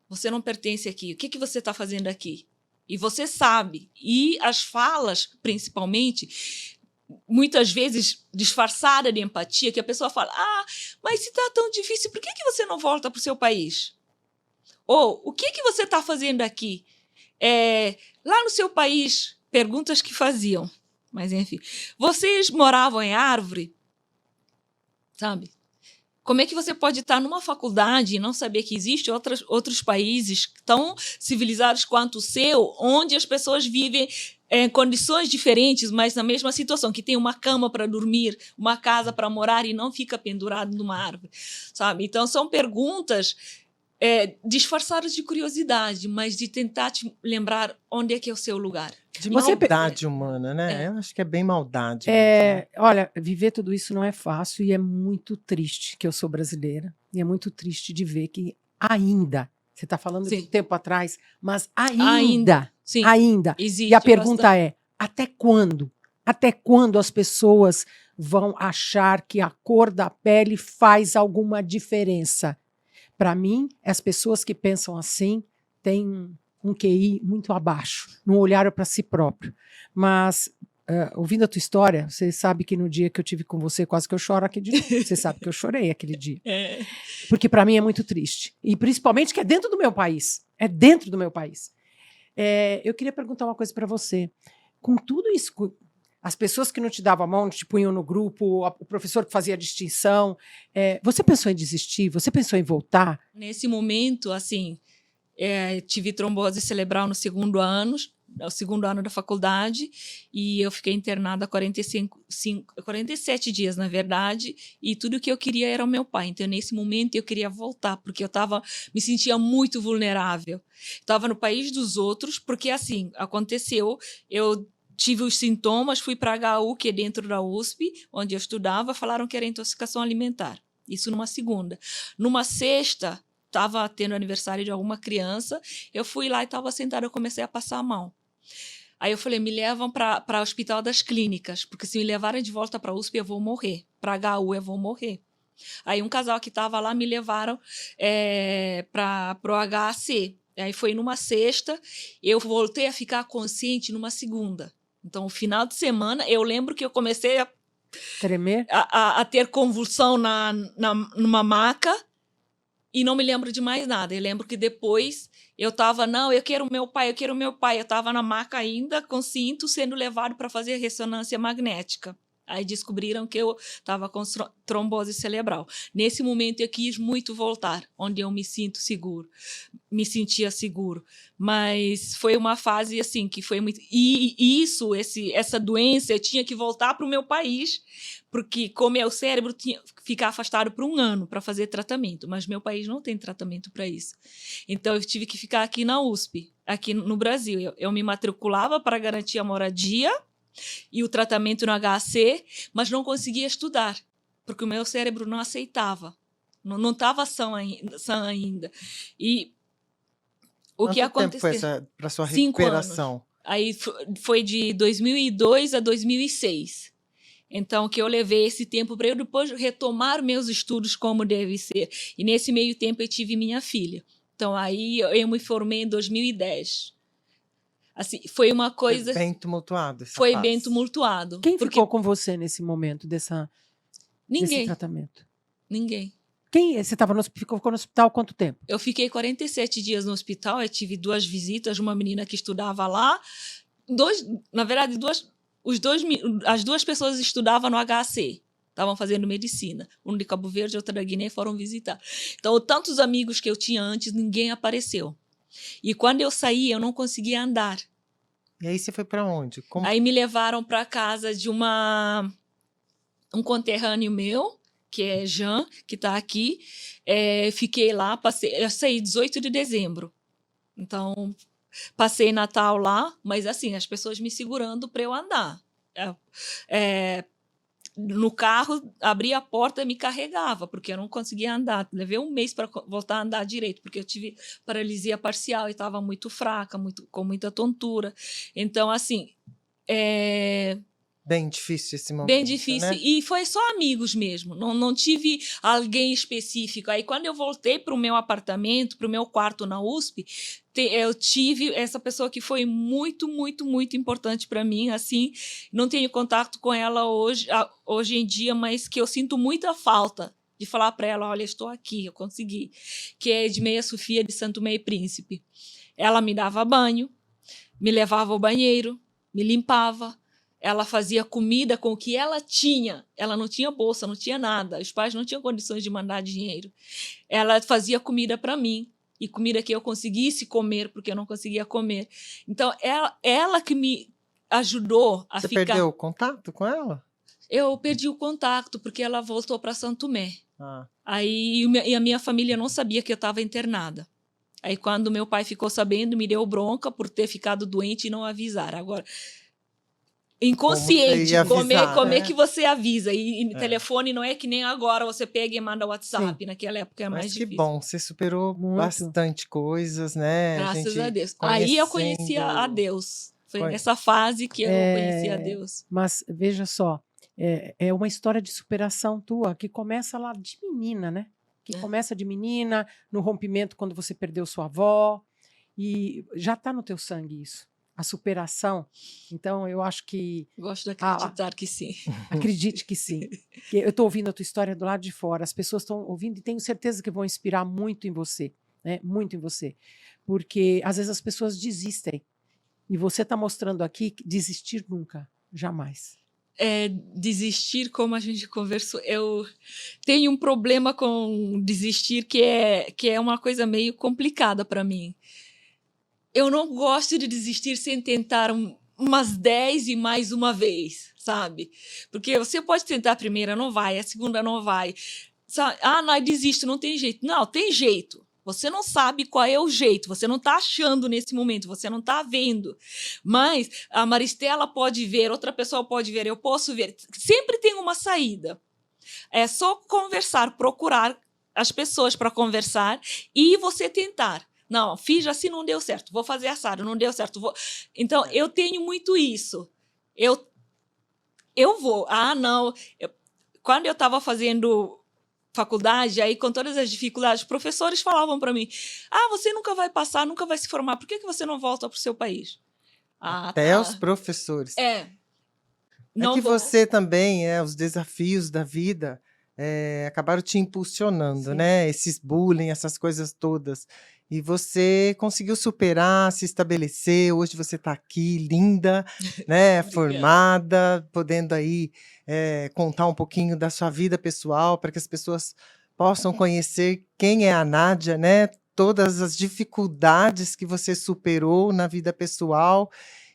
você não pertence aqui, o que você está fazendo aqui? E você sabe. E as falas, principalmente, muitas vezes disfarçada de empatia, que a pessoa fala, mas se está tão difícil, por que você não volta para o seu país? Ou, o que você está fazendo aqui? Lá no seu país, perguntas que faziam. Mas, enfim, vocês moravam em árvore? Sabe? Como é que você pode estar numa faculdade e não saber que existem outros países tão civilizados quanto o seu, onde as pessoas vivem em condições diferentes, mas na mesma situação, que tem uma cama para dormir, uma casa para morar e não fica pendurado numa árvore, sabe? Então, são perguntas disfarçadas de curiosidade, mas de tentar te lembrar onde é que é o seu lugar. De maldade humana, né? Eu acho que é bem maldade. Olha, viver tudo isso não é fácil e é muito triste que eu sou brasileira. E é muito triste de ver que ainda, você está falando de tempo atrás, mas ainda existe. E a pergunta é, até quando? Até quando as pessoas vão achar que a cor da pele faz alguma diferença? Para mim, as pessoas que pensam assim têm um QI muito abaixo, não olharam para si próprio. Mas, ouvindo a tua história, você sabe que no dia que eu tive com você, quase que eu choro aqui de novo. Você sabe que eu chorei aquele dia. Porque para mim é muito triste. E principalmente que é dentro do meu país. É dentro do meu país. Eu queria perguntar uma coisa para você. Com tudo isso, as pessoas que não te davam a mão, te punham no grupo, o professor que fazia a distinção, você pensou em desistir? Você pensou em voltar? Nesse momento, assim... tive trombose cerebral no segundo ano da faculdade, e eu fiquei internada 47 dias, na verdade, e tudo que eu queria era o meu pai. Então, nesse momento, eu queria voltar, porque eu me sentia muito vulnerável. Estava no país dos outros, porque, assim, aconteceu, eu tive os sintomas, fui para a HU, que é dentro da USP, onde eu estudava, falaram que era intoxicação alimentar. Isso numa segunda. Numa sexta, estava tendo aniversário de alguma criança, eu fui lá e estava sentada, eu comecei a passar mal. Aí eu falei, me levam para o Hospital das Clínicas, porque se me levarem de volta para a USP, eu vou morrer. Para a HU, eu vou morrer. Aí um casal que estava lá me levaram para o HAC. Aí foi numa sexta, eu voltei a ficar consciente numa segunda. Então, o final de semana, eu lembro que eu comecei a tremer, a ter convulsão numa maca, e não me lembro de mais nada. Eu lembro que depois eu estava, eu quero o meu pai, eu quero o meu pai. Eu estava na maca ainda, com cinto, sendo levado para fazer ressonância magnética. Aí descobriram que eu estava com trombose cerebral. Nesse momento eu quis muito voltar, onde eu me me sentia seguro. Mas foi uma fase assim que foi muito. E essa doença, eu tinha que voltar para o meu país, porque com meu cérebro tinha que ficar afastado por 1 ano para fazer tratamento. Mas meu país não tem tratamento para isso. Então eu tive que ficar aqui na USP, aqui no Brasil. Eu me matriculava para garantir a moradia e o tratamento no HC, mas não conseguia estudar, porque o meu cérebro não aceitava, não estava sã ainda. E o que Quanto tempo foi aconteceu? para sua 5 anos. recuperação? Aí foi de 2002 a 2006. Então, que eu levei esse tempo para eu depois retomar meus estudos como deve ser. E nesse meio tempo eu tive minha filha. Então, aí eu me formei em 2010. Assim, foi uma coisa... Bem tumultuado essa Foi fase. bem tumultuado. Quem porque ficou com você nesse momento desse ninguém, tratamento? ninguém. Você ficou no hospital quanto tempo? Eu fiquei 47 dias no hospital, eu tive 2 visitas de uma menina que estudava lá. Na verdade, as 2 pessoas estudavam no HC, estavam fazendo medicina. Um de Cabo Verde e outra da Guiné foram visitar. Então, tantos amigos que eu tinha antes, ninguém apareceu. E quando eu saí, eu não conseguia andar. E aí você foi para onde? Como... Aí me levaram para casa de um conterrâneo meu, que é Jean, que está aqui. Fiquei lá, eu saí 18 de dezembro. Então, passei Natal lá, mas assim, as pessoas me segurando para eu andar. No carro, abria a porta e me carregava, porque eu não conseguia andar. Levei 1 mês para voltar a andar direito, porque eu tive paralisia parcial e estava muito fraca, com muita tontura. Então, assim, Bem difícil esse momento, bem difícil. né? E foi só amigos mesmo. Não tive alguém específico. Aí, quando eu voltei para o meu apartamento, para o meu quarto na USP, eu tive essa pessoa que foi muito, muito, muito importante para mim. Assim, não tenho contato com ela hoje em dia, mas que eu sinto muita falta de falar para ela: olha, estou aqui, eu consegui. Que é Edmeia Sofia de Santo Meio Príncipe. Ela me dava banho, me levava ao banheiro, me limpava. Ela fazia comida com o que ela tinha. Ela não tinha bolsa, não tinha nada. Os pais não tinham condições de mandar dinheiro. Ela fazia comida para mim. E comida que eu conseguisse comer, porque eu não conseguia comer. Então, ela que me ajudou a ficar... Você perdeu o contato com ela? Eu perdi o contato, porque ela voltou para Santo Tomé. Aí e a minha família não sabia que eu estava internada. Aí, quando meu pai ficou sabendo, me deu bronca por ter ficado doente e não avisar. Agora... inconsciente, como é que você avisa? E telefone não é que nem agora, você pega e manda WhatsApp. Sim. Naquela época é mais difícil. Mas que bom, você superou bastante coisas, né? Graças a Deus. Aí eu conheci a Deus. Foi nessa fase que eu conheci a Deus. Mas veja só, é uma história de superação tua, que começa lá de menina, né? Que começa de menina, no rompimento quando você perdeu sua avó, e já está no teu sangue isso. A superação. Então, eu acho que... Gosto de acreditar que sim. Acredite que sim. Eu estou ouvindo a tua história do lado de fora. As pessoas estão ouvindo e tenho certeza que vão inspirar muito em você. Né? Muito em você. Porque, às vezes, as pessoas desistem. E você está mostrando aqui que desistir nunca. Jamais. Desistir, como a gente conversou, eu tenho um problema com desistir que é uma coisa meio complicada para mim. Eu não gosto de desistir sem tentar umas 10 e mais uma vez, sabe? Porque você pode tentar a primeira, não vai, a segunda não vai. Sabe? Não, desisto, não tem jeito. Não, tem jeito. Você não sabe qual é o jeito, você não está achando nesse momento, você não está vendo. Mas a Maristela pode ver, outra pessoa pode ver, eu posso ver. Sempre tem uma saída. É só conversar, procurar as pessoas para conversar e você tentar. Não, fiz assim, não deu certo. Vou fazer assado, não deu certo. Então, eu tenho muito isso. Eu vou. Não. Quando eu estava fazendo faculdade, aí com todas as dificuldades, professores falavam para mim: você nunca vai passar, nunca vai se formar. Por que você não volta para o seu país? Até os professores. Não que você também, os desafios da vida acabaram te impulsionando, né? Esses bullying, essas coisas todas. E você conseguiu superar, se estabelecer. Hoje você está aqui, linda, né? Obrigada. Formada, podendo aí contar um pouquinho da sua vida pessoal para que as pessoas possam conhecer quem é a Nádia, né? Todas as dificuldades que você superou na vida pessoal.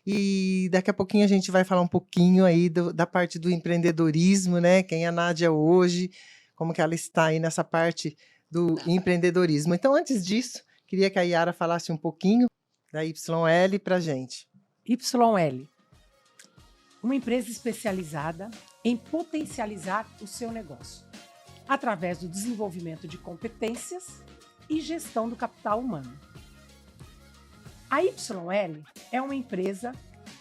E daqui a pouquinho a gente vai falar um pouquinho aí da parte do empreendedorismo, né? Quem é a Nádia hoje, como que ela está aí nessa parte do empreendedorismo. Então, antes disso, queria que a Yara falasse um pouquinho da YL para a gente. YL, uma empresa especializada em potencializar o seu negócio, através do desenvolvimento de competências e gestão do capital humano. A YL é uma empresa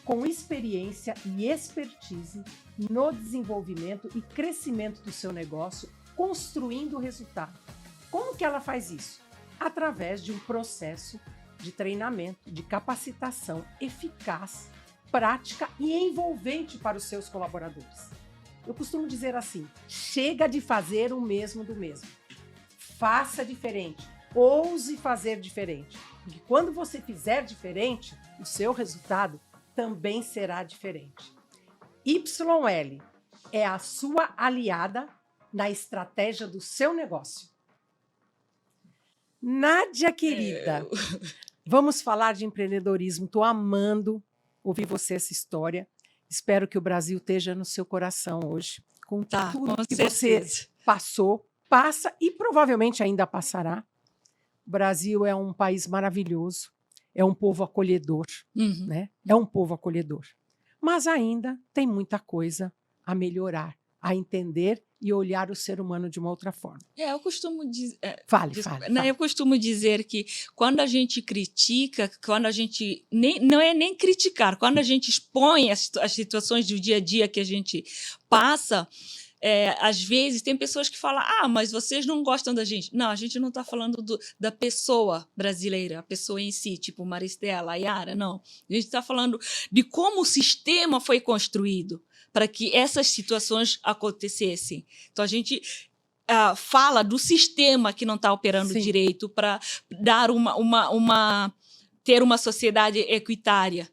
com experiência e expertise no desenvolvimento e crescimento do seu negócio, construindo resultado. Como que ela faz isso? Através de um processo de treinamento, de capacitação eficaz, prática e envolvente para os seus colaboradores. Eu costumo dizer assim: chega de fazer o mesmo do mesmo. Faça diferente, ouse fazer diferente. Porque quando você fizer diferente, o seu resultado também será diferente. YL é a sua aliada na estratégia do seu negócio. Nádia, querida, vamos falar de empreendedorismo. Estou amando ouvir você essa história. Espero que o Brasil esteja no seu coração hoje. Com tudo com que certeza. você passou, passa e provavelmente ainda passará. O Brasil é um país maravilhoso, é um povo acolhedor, né? É um povo acolhedor. Mas ainda tem muita coisa a melhorar, a entender e olhar o ser humano de uma outra forma. Eu costumo dizer. Fale. Eu costumo dizer que quando a gente critica, quando a gente. Não é nem criticar, quando a gente expõe as situações do dia a dia que a gente passa. Às vezes tem pessoas que falam: mas vocês não gostam da gente. Não, a gente não está falando da pessoa brasileira, a pessoa em si, tipo Maristela, a Yara, não. A gente está falando de como o sistema foi construído para que essas situações acontecessem. Então, a gente fala do sistema que não está operando direito para dar ter uma sociedade equitária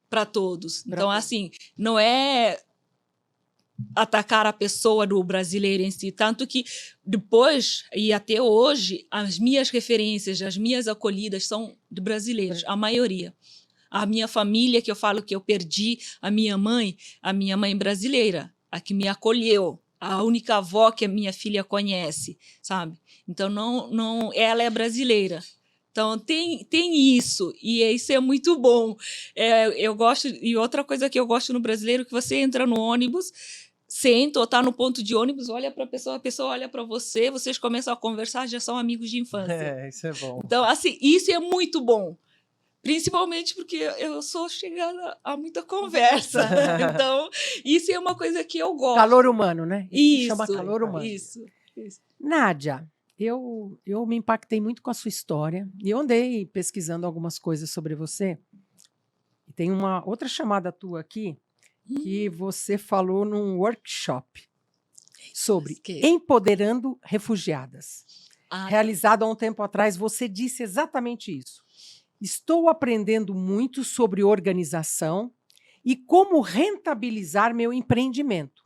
para todos. Então, assim, não é atacar a pessoa do brasileiro em si, tanto que depois e até hoje as minhas referências, as minhas acolhidas são de brasileiros, a maioria. A minha família, que eu falo que eu perdi a minha mãe brasileira, a que me acolheu, a única avó que a minha filha conhece, sabe? Então não ela é brasileira. Então, tem isso, e isso é muito bom. Eu gosto, e outra coisa que eu gosto no brasileiro, que você entra no ônibus, senta ou está no ponto de ônibus, olha para a pessoa olha para você, vocês começam a conversar, já são amigos de infância. Isso é bom. Então, assim, isso é muito bom. Principalmente porque eu sou chegada a muita conversa. Então, isso é uma coisa que eu gosto. Calor humano, né? Isso chama calor humano. Isso. Nádia, eu me impactei muito com a sua história e eu andei pesquisando algumas coisas sobre você. E tem uma outra chamada tua aqui que você falou num workshop sobre empoderando refugiadas. Realizado há um tempo atrás, você disse exatamente isso. Estou aprendendo muito sobre organização e como rentabilizar meu empreendimento.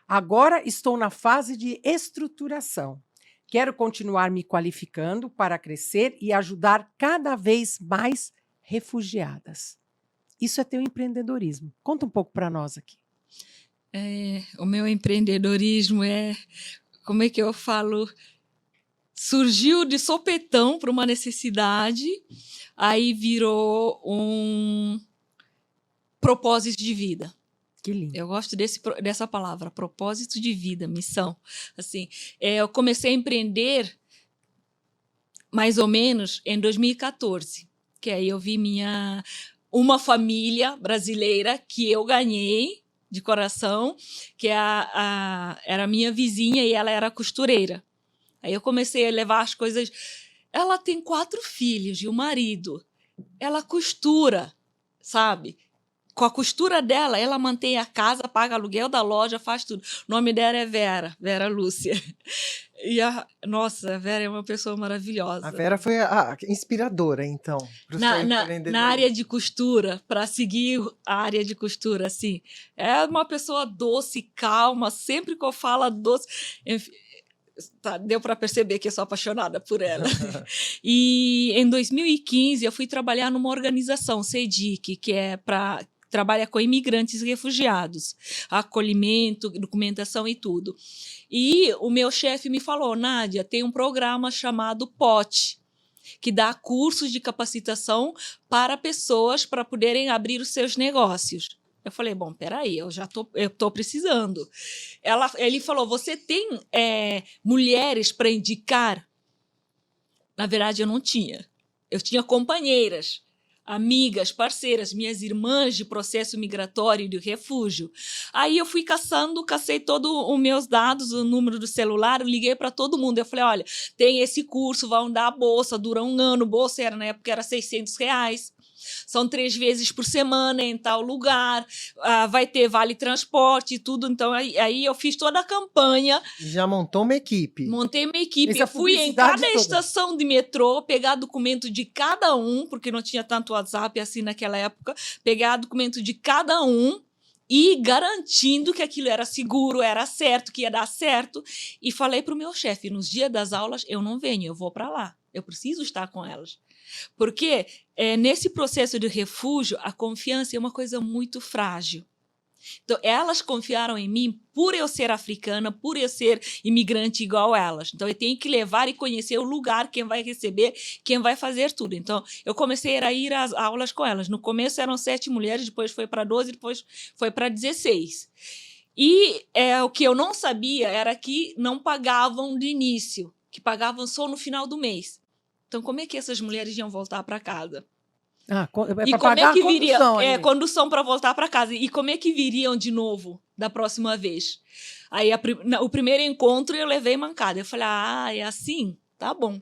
Agora estou na fase de estruturação. Quero continuar me qualificando para crescer e ajudar cada vez mais refugiadas. Isso é teu empreendedorismo. Conta um pouco para nós aqui. O meu empreendedorismo como é que eu falo? Surgiu de sopetão para uma necessidade, aí virou um propósito de vida. Que lindo. Eu gosto dessa palavra, propósito de vida, missão. Assim, eu comecei a empreender mais ou menos em 2014, que aí eu vi uma família brasileira que eu ganhei de coração, que era minha vizinha e ela era costureira. Aí eu comecei a levar as coisas. Ela tem 4 filhos e um marido. Ela costura, sabe? com a costura dela, ela mantém a casa, paga aluguel da loja, faz tudo. O nome dela é Vera Lúcia. E nossa, a Vera é uma pessoa maravilhosa. A Vera foi a inspiradora, então, para o seu empreendedorismo. Na área de costura, para seguir a área de costura, assim. É uma pessoa doce, calma, sempre que eu falo doce. Enfim, tá, deu para perceber que eu sou apaixonada por ela. E em 2015 eu fui trabalhar numa organização, CEDIC, que é para trabalha com imigrantes e refugiados, acolhimento, documentação e tudo. E o meu chefe me falou, Nádia, tem um programa chamado POT, que dá cursos de capacitação para pessoas para poderem abrir os seus negócios. Eu falei, bom, peraí, eu tô precisando. Ele falou, você tem mulheres para indicar? Na verdade, eu não tinha. Eu tinha companheiras, amigas, parceiras, minhas irmãs de processo migratório e de refúgio. Aí eu fui cacei todos os meus dados, o número do celular, eu liguei para todo mundo. Eu falei, olha, tem esse curso, vão dar a bolsa, dura 1 ano, bolsa na época era R$600. São 3 vezes por semana em tal lugar, vai ter vale transporte e tudo. Então, aí eu fiz toda a campanha. Já montou uma equipe? Montei uma equipe. Eu fui em cada estação de metrô, pegar documento de cada um, porque não tinha tanto WhatsApp assim naquela época, pegar documento de cada um e garantindo que aquilo era seguro, era certo, que ia dar certo. E falei para o meu chefe, nos dias das aulas, eu não venho, eu vou para lá. Eu preciso estar com elas. Porque nesse processo de refúgio, a confiança é uma coisa muito frágil. Então, elas confiaram em mim por eu ser africana, por eu ser imigrante igual elas. Então, eu tenho que levar e conhecer o lugar, quem vai receber, quem vai fazer tudo. Então, eu comecei a ir às aulas com elas. No começo eram 7 mulheres, depois foi para 12, depois foi para 16. E o que eu não sabia era que não pagavam de início, que pagavam só no final do mês. Então, como é que essas mulheres iam voltar para casa? E como é que viriam? Condução para voltar para casa. E como é que viriam de novo da próxima vez? Aí, o primeiro encontro, eu levei mancada. Eu falei, é assim? Tá bom.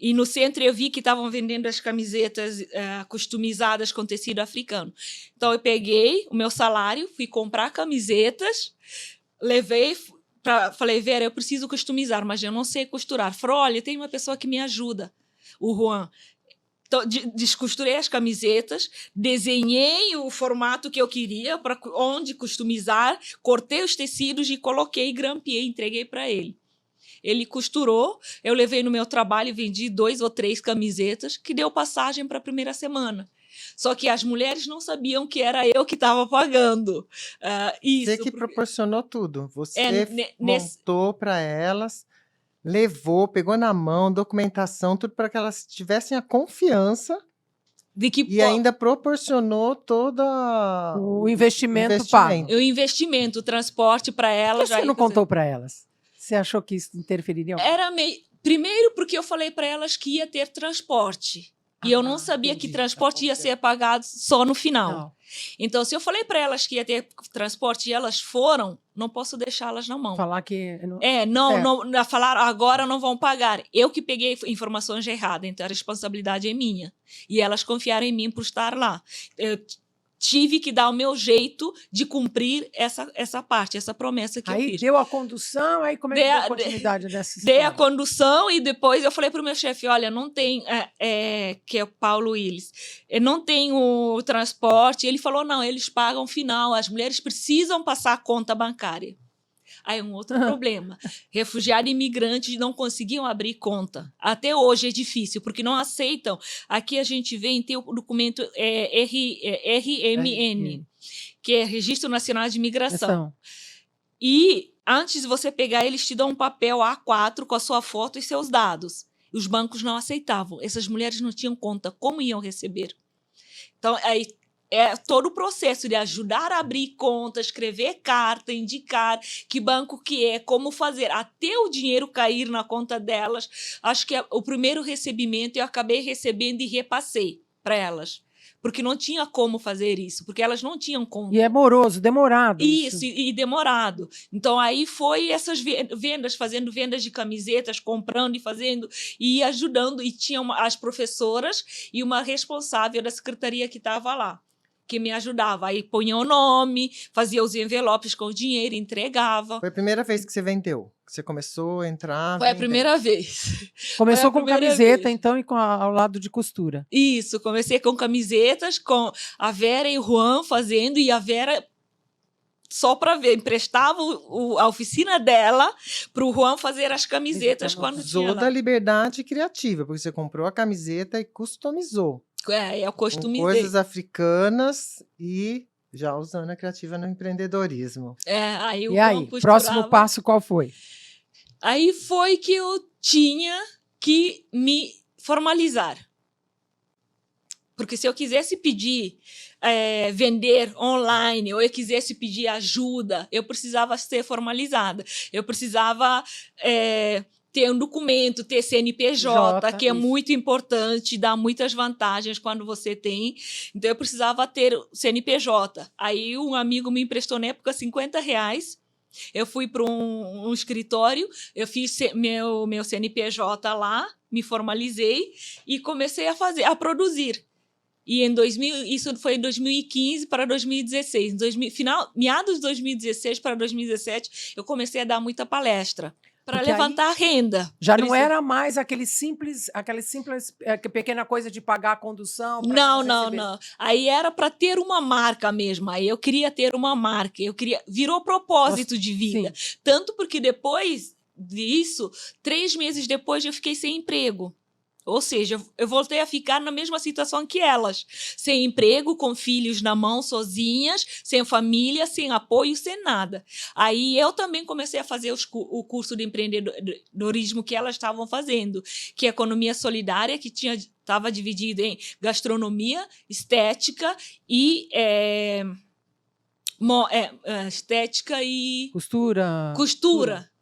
E no centro eu vi que estavam vendendo as camisetas customizadas com tecido africano. Então, eu peguei o meu salário, fui comprar camisetas, levei... Falei, Vera, eu preciso customizar, mas eu não sei costurar. Falei, olha, tem uma pessoa que me ajuda, o Juan. Então, descosturei as camisetas, desenhei o formato que eu queria, para onde customizar, cortei os tecidos e coloquei, grampeei, entreguei para ele. Ele costurou, eu levei no meu trabalho e vendi 2 ou 3 camisetas, que deu passagem para a primeira semana. Só que as mulheres não sabiam que era eu que estava pagando. Você que proporcionou tudo. Você montou para elas, levou, pegou na mão, documentação, tudo para que elas tivessem a confiança e ainda proporcionou todo o investimento pago. O investimento, o transporte para elas. Por que você não contou para elas? Você achou que isso interferiria? Primeiro porque eu falei para elas que ia ter transporte. E eu não sabia que transporte ia ser pagado só no final. Não. Então, se eu falei para elas que ia ter transporte e elas foram, não posso deixá-las na mão. Falar que... Não falar agora não vão pagar. Eu que peguei informações erradas, então a responsabilidade é minha. E elas confiaram em mim por estar lá. Eu tive que dar o meu jeito de cumprir essa parte, essa promessa que eu fiz. Aí deu a condução, aí como é que deu a continuidade dessa história? Dei a condução e depois eu falei para o meu chefe, olha, não tem, que é o Paulo Willis, não tem o transporte. Ele falou, não, eles pagam final, as mulheres precisam passar a conta bancária. Aí um outro problema. Refugiados e imigrantes não conseguiam abrir conta. Até hoje é difícil, porque não aceitam. Aqui a gente vem ter o documento RMN, que é Registro Nacional de Imigração. E antes de você pegar, eles te dão um papel A4 com a sua foto e seus dados. Os bancos não aceitavam. Essas mulheres não tinham conta. Como iam receber? Então, aí todo o processo de ajudar a abrir conta, escrever carta, indicar que banco que é, como fazer, até o dinheiro cair na conta delas. Acho que o primeiro recebimento eu acabei recebendo e repassei para elas. Porque não tinha como fazer isso, porque elas não tinham conta. E é moroso, demorado. Isso, e demorado. Então, aí foi essas vendas, fazendo vendas de camisetas, comprando e fazendo, e ajudando. E tinha as professoras e uma responsável da secretaria que estava lá, que me ajudava. Aí punha o nome, fazia os envelopes com o dinheiro, entregava. Foi a primeira vez que você vendeu? Que você começou a entrar Foi a vendendo? primeira vez. Começou Foi a com primeira camiseta, vez. então, e ao lado de costura. Isso, comecei com camisetas, com a Vera e o Juan fazendo, e a Vera, só para ver, emprestava a oficina dela para o Juan fazer as camisetas quando tinha Usou da lá. liberdade criativa, porque você comprou a camiseta e customizou. Eu Com customizei. coisas africanas e já usando a criativa no empreendedorismo. Aí o E Juan aí, costurava. próximo passo qual foi? Aí foi que eu tinha que me formalizar. Porque se eu quisesse pedir, vender online, ou eu quisesse pedir ajuda, eu precisava ser formalizada. Eu precisava ter um documento, ter CNPJ, que é isso. muito importante, dá muitas vantagens quando você tem. Então, eu precisava ter CNPJ. Aí, um amigo me emprestou, na época, R$50. Eu fui para um escritório, eu fiz meu CNPJ lá, me formalizei e comecei a produzir. E isso foi em 2015 para 2016. Meados de 2016 para 2017, eu comecei a dar muita palestra para Porque levantar renda. Já não era mais aquela simples pequena coisa de pagar a condução. Não. Aí era para ter uma marca mesmo. Aí eu queria ter uma marca. Virou propósito de vida. Sim. Tanto porque depois disso, 3 meses depois, eu fiquei sem emprego. Ou seja, eu voltei a ficar na mesma situação que elas. Sem emprego, com filhos na mão, sozinhas, sem família, sem apoio, sem nada. Aí eu também comecei a fazer o curso de empreendedorismo que elas estavam fazendo, que é economia solidária, que estava dividido em gastronomia, estética e... estética e...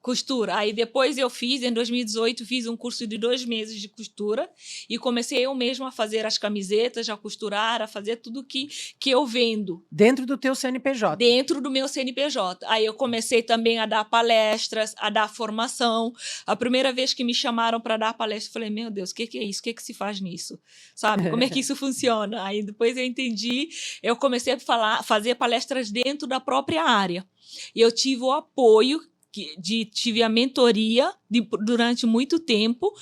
Costura. Aí depois em 2018, fiz um curso de 2 meses de costura e comecei eu mesma a fazer as camisetas, a costurar, a fazer tudo que eu vendo. Dentro do teu CNPJ? Dentro do meu CNPJ. Aí eu comecei também a dar palestras, a dar formação. A primeira vez que me chamaram para dar palestra, eu falei, meu Deus, o que é isso? O que se faz nisso? Sabe? Como é que isso funciona? Aí depois eu entendi, eu comecei a fazer palestras dentro da própria área. E eu tive o apoio tive a mentoria durante muito tempo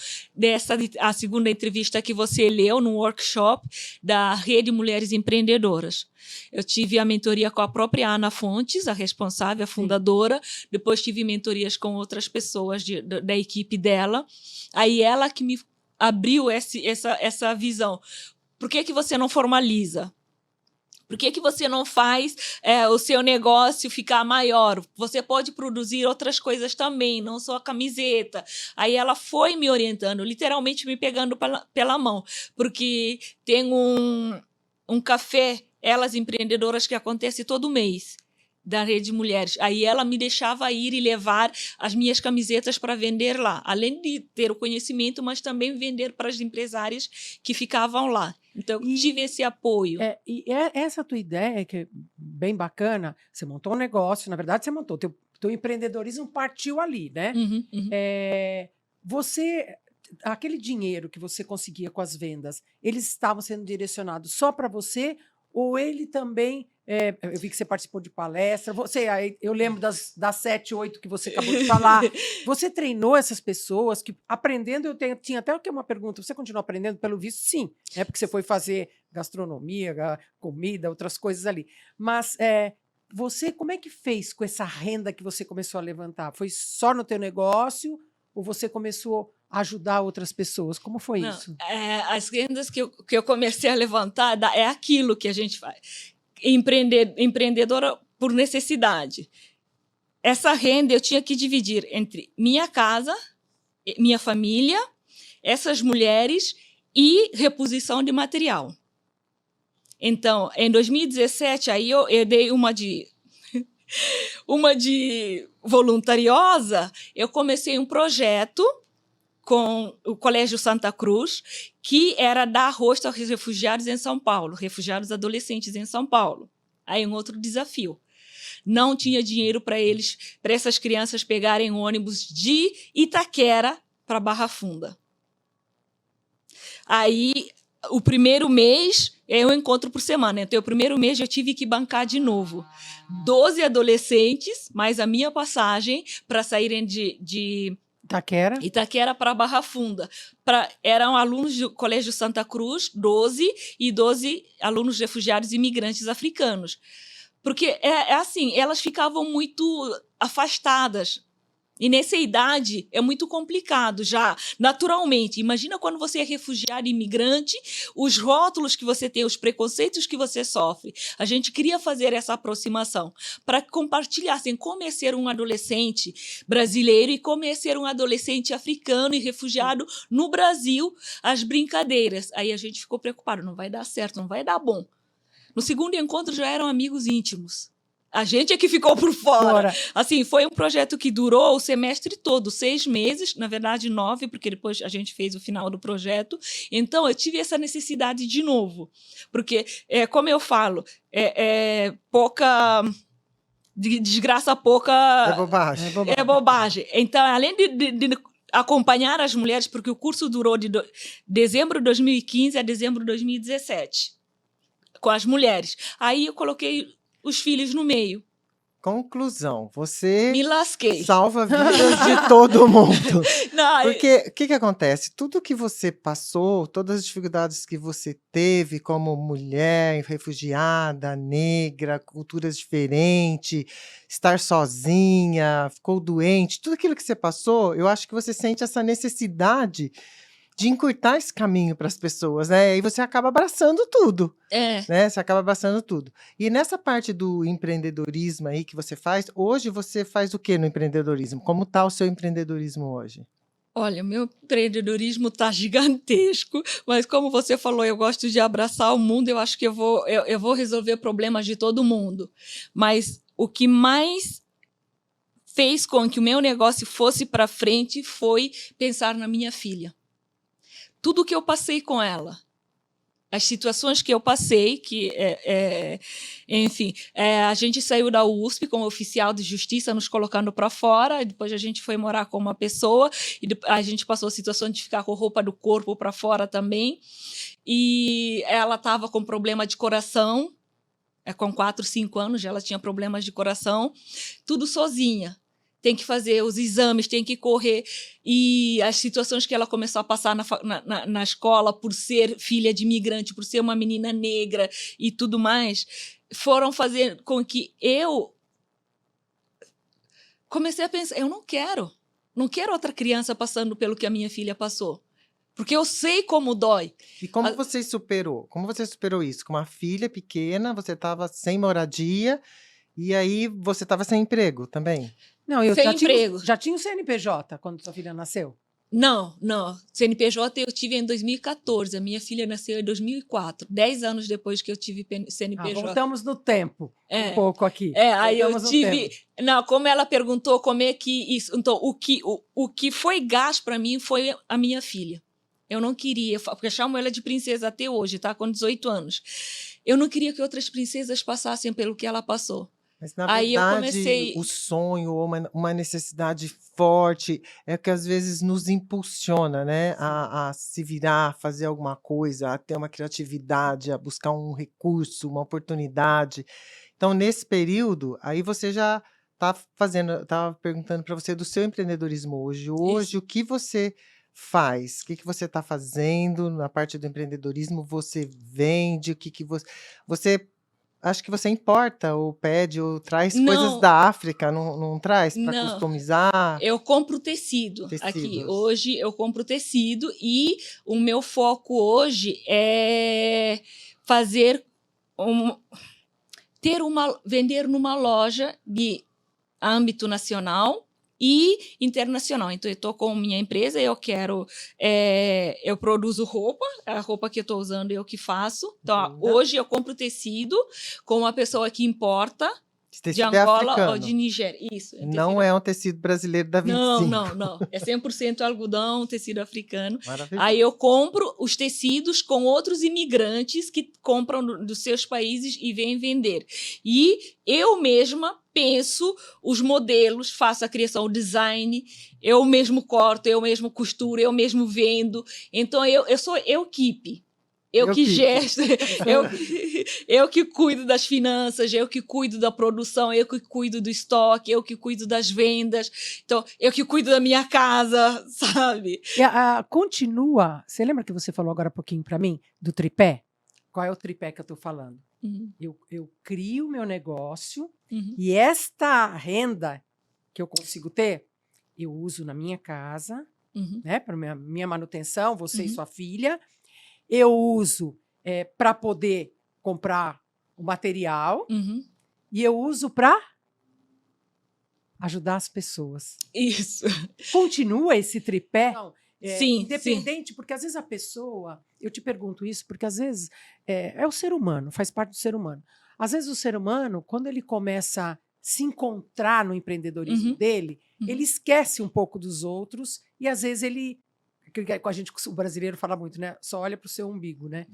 a segunda entrevista que você leu no workshop da Rede Mulheres Empreendedoras. Eu tive a mentoria com a própria Ana Fontes, a responsável, a fundadora. Sim. Depois tive mentorias com outras pessoas da equipe dela. Aí ela que me abriu essa visão. Por que você não formaliza? Por que você não faz o seu negócio ficar maior? Você pode produzir outras coisas também, não só a camiseta. Aí ela foi me orientando, literalmente me pegando pela mão, porque tem um café, Elas Empreendedoras, que acontece todo mês, da Rede Mulheres. Aí ela me deixava ir e levar as minhas camisetas para vender lá. Além de ter o conhecimento, mas também vender para as empresárias que ficavam lá. Então, eu tive esse apoio. Essa tua ideia, que é bem bacana, você montou um negócio, na verdade, você montou, teu empreendedorismo partiu ali, né? Uhum. Aquele dinheiro que você conseguia com as vendas, eles estavam sendo direcionados só para você, ou ele também... eu vi que você participou de palestra, eu lembro das 7, 8 que você acabou de falar. Você treinou essas pessoas que, aprendendo, tinha até uma pergunta, você continua aprendendo? Pelo visto, sim, porque você foi fazer gastronomia, comida, outras coisas ali. Mas você, como é que fez com essa renda que você começou a levantar? Foi só no teu negócio ou você começou a ajudar outras pessoas? Como foi isso? As rendas que eu comecei a levantar é aquilo que a gente faz. Empreendedora por necessidade. Essa renda eu tinha que dividir entre minha casa, minha família, essas mulheres e reposição de material. Então, em 2017, aí eu dei uma de voluntariosa, eu comecei um projeto com o Colégio Santa Cruz, que era dar rosto aos refugiados em São Paulo, refugiados adolescentes em São Paulo. Aí um outro desafio. Não tinha dinheiro para essas crianças pegarem ônibus de Itaquera para Barra Funda. Aí, o primeiro mês, é um encontro por semana. Então, o primeiro mês eu tive que bancar de novo 12 adolescentes, mais a minha passagem, para saírem de Itaquera. Itaquera para Barra Funda. Eram alunos do Colégio Santa Cruz, 12, e 12 alunos refugiados e imigrantes africanos. Porque é assim, elas ficavam muito afastadas. E nessa idade é muito complicado já, naturalmente. Imagina quando você é refugiado e imigrante, os rótulos que você tem, os preconceitos que você sofre. A gente queria fazer essa aproximação para que compartilhassem como é ser um adolescente brasileiro e como é ser um adolescente africano e refugiado no Brasil, as brincadeiras. Aí a gente ficou preocupado, não vai dar certo, não vai dar bom. No segundo encontro já eram amigos íntimos. A gente é que ficou por fora. Assim, foi um projeto que durou o semestre todo, 6 meses, na verdade 9, porque depois a gente fez o final do projeto. Então, eu tive essa necessidade de novo. Porque, como eu falo, pouca... desgraça pouca... É bobagem. É bobagem. Então, além de acompanhar as mulheres, porque o curso durou de dezembro de 2015 a dezembro de 2017, com as mulheres. Aí eu coloquei os filhos no meio. Conclusão, você me lasquei. Salva vidas de todo mundo. Não, porque o que acontece? Tudo que você passou, todas as dificuldades que você teve como mulher, refugiada, negra, culturas diferentes, estar sozinha, ficou doente, tudo aquilo que você passou, eu acho que você sente essa necessidade de encurtar esse caminho para as pessoas, né? E você acaba abraçando tudo. Né? Você acaba abraçando tudo. E nessa parte do empreendedorismo aí que você faz, hoje você faz o que no empreendedorismo? Como está o seu empreendedorismo hoje? Olha, meu empreendedorismo está gigantesco, mas como você falou, eu gosto de abraçar o mundo, eu acho que eu vou resolver problemas de todo mundo. Mas o que mais fez com que o meu negócio fosse para frente foi pensar na minha filha. Tudo que eu passei com ela, as situações que eu passei, enfim, a gente saiu da USP como oficial de justiça, nos colocando para fora, depois a gente foi morar com uma pessoa, e a gente passou a situação de ficar com roupa do corpo para fora também, e ela estava com problema de coração, com 4, 5 anos, já ela tinha problemas de coração, tudo sozinha. Tem que fazer os exames, tem que correr. E as situações que ela começou a passar na escola por ser filha de imigrante, por ser uma menina negra e tudo mais, foram fazer com que eu comecei a pensar, eu não quero outra criança passando pelo que a minha filha passou. Porque eu sei como dói. E como você superou? Como você superou isso? Com uma filha pequena, você estava sem moradia, e aí você estava sem emprego também? Não, eu já tinha o CNPJ quando sua filha nasceu? Não. CNPJ eu tive em 2014. A minha filha nasceu em 2004, 10 anos depois que eu tive CNPJ. Voltamos no tempo, um pouco aqui. Aí eu tive... Não, como ela perguntou como é que isso... Então, o que foi gás para mim foi a minha filha. Eu não queria, porque eu chamo ela de princesa até hoje, tá? Com 18 anos. Eu não queria que outras princesas passassem pelo que ela passou. Mas, na verdade, o sonho ou uma necessidade forte é que, às vezes, nos impulsiona, né? A se virar, a fazer alguma coisa, a ter uma criatividade, a buscar um recurso, uma oportunidade. Então, nesse período, aí você já estava perguntando para você do seu empreendedorismo hoje. Hoje, o que você faz? O que você está fazendo na parte do empreendedorismo? Você vende? O que você... Acho que você importa ou pede ou traz coisas da África, não traz para customizar? Eu compro tecido aqui. Hoje eu compro tecido e o meu foco hoje é vender numa loja de âmbito nacional e internacional. Então, eu estou com minha empresa, eu produzo roupa, a roupa que eu estou usando eu que faço. Então, hoje eu compro tecido com uma pessoa que importa, de Angola ou de Nigéria. Isso. Não é um tecido brasileiro da 25. Não. É 100% algodão, tecido africano. Maravilhoso. Aí eu compro os tecidos com outros imigrantes que compram dos seus países e vêm vender. E eu mesma penso os modelos, faço a criação, o design, eu mesmo corto, eu mesmo costuro, eu mesmo vendo. Então, eu sou equipe. Eu que que- gesto, eu que cuido das finanças, eu que cuido da produção, eu que cuido do estoque, eu que cuido das vendas, então eu que cuido da minha casa, sabe? Continua. Você lembra que você falou agora há pouquinho para mim do tripé? Qual é o tripé que eu estou falando? Uhum, Eu crio o meu negócio uhum, e esta renda que eu consigo ter, eu uso na minha casa, uhum, né, para minha manutenção, você e uhum. sua filha. Eu uso para poder comprar o material Uhum. e eu uso para ajudar as pessoas. Isso. Continua esse tripé? Não, Sim, sim. independente, porque às vezes a pessoa, eu te pergunto isso, porque às vezes é o ser humano, faz parte do ser humano. Às vezes o ser humano, quando ele começa a se encontrar no empreendedorismo Uhum, dele, uhum. ele esquece um pouco dos outros e às vezes ele, com a gente, o brasileiro fala muito, né? Só olha para o seu umbigo, né?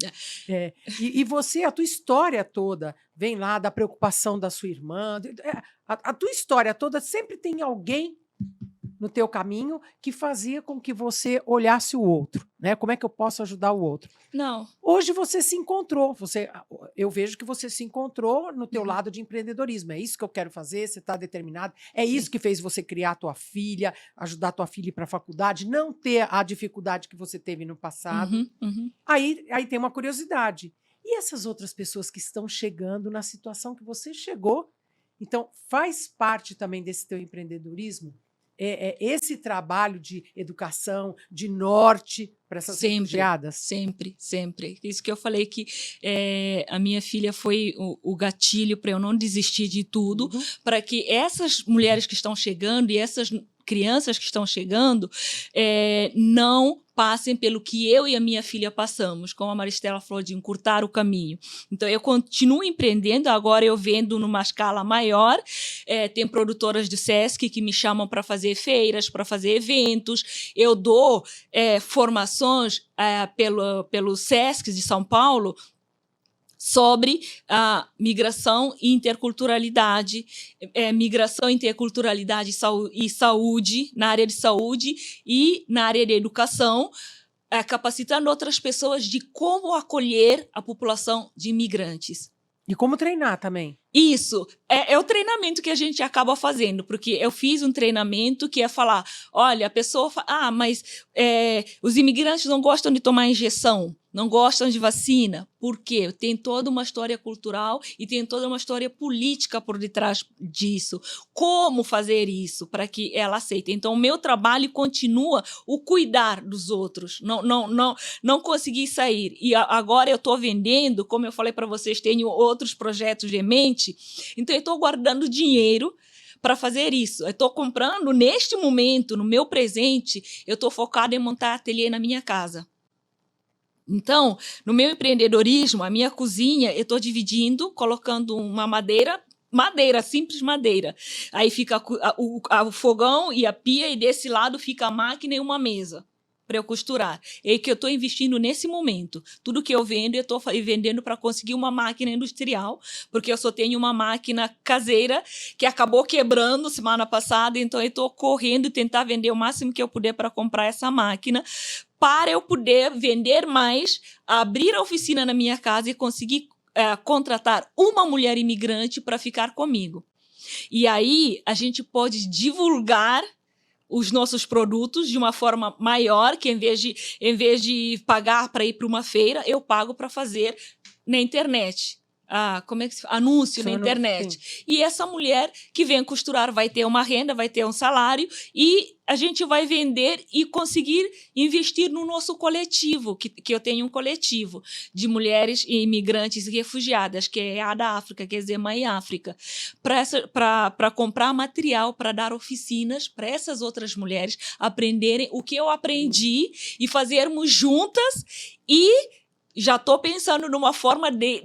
E você, a tua história toda, vem lá da preocupação da sua irmã, a tua história toda sempre tem alguém no teu caminho que fazia com que você olhasse o outro, né? Como é que eu posso ajudar o outro? Não. Hoje você se encontrou, eu vejo que você se encontrou no teu lado de empreendedorismo. É isso que eu quero fazer, você está determinado. É Sim. isso que fez você criar a tua filha, ajudar a tua filha a ir para a faculdade, não ter a dificuldade que você teve no passado. Uhum, uhum. Aí tem uma curiosidade. E essas outras pessoas que estão chegando na situação que você chegou? Então, faz parte também desse teu empreendedorismo esse trabalho de educação, de norte para essas refugiadas? Sempre, sempre. Isso que eu falei que a minha filha foi o gatilho para eu não desistir de tudo, para que essas mulheres que estão chegando e essas crianças que estão chegando não passem pelo que eu e a minha filha passamos, como a Maristela falou, de encurtar o caminho. Então, eu continuo empreendendo, agora eu vendo numa escala maior, tem produtoras do Sesc que me chamam para fazer feiras, para fazer eventos, eu dou formações pelo Sesc de São Paulo, sobre a migração e interculturalidade, e saúde, na área de saúde e na área de educação, capacitando outras pessoas de como acolher a população de imigrantes. E como treinar também. Isso, é o treinamento que a gente acaba fazendo, porque eu fiz um treinamento que é falar, olha, a pessoa fala, mas os imigrantes não gostam de tomar injeção, não gostam de vacina. Por quê? Tem toda uma história cultural e tem toda uma história política por detrás disso. Como fazer isso para que ela aceite? Então, o meu trabalho continua o cuidar dos outros, não conseguir sair. E agora eu estou vendendo, como eu falei para vocês, tenho outros projetos em mente, então eu estou guardando dinheiro para fazer isso. Eu estou comprando, neste momento, no meu presente, eu estou focada em montar ateliê na minha casa. Então, no meu empreendedorismo, a minha cozinha, eu estou dividindo, colocando uma madeira, simples madeira. Aí fica o fogão e a pia, e desse lado fica a máquina e uma mesa para eu costurar. É que eu estou investindo nesse momento. Tudo que eu vendo, eu estou vendendo para conseguir uma máquina industrial, porque eu só tenho uma máquina caseira que acabou quebrando semana passada, então eu estou correndo e tentar vender o máximo que eu puder para comprar essa máquina, para eu poder vender mais, abrir a oficina na minha casa e conseguir contratar uma mulher imigrante para ficar comigo. E aí a gente pode divulgar os nossos produtos de uma forma maior, que em vez de pagar para ir para uma feira, eu pago para fazer na internet. Como é que se fala? Anúncio na internet. Sim. E essa mulher que vem costurar vai ter uma renda, vai ter um salário, e a gente vai vender e conseguir investir no nosso coletivo, que eu tenho um coletivo de mulheres imigrantes e refugiadas, que é a da África, quer dizer, Mãe África, para comprar material, para dar oficinas para essas outras mulheres aprenderem o que eu aprendi e fazermos juntas. E já estou pensando numa forma de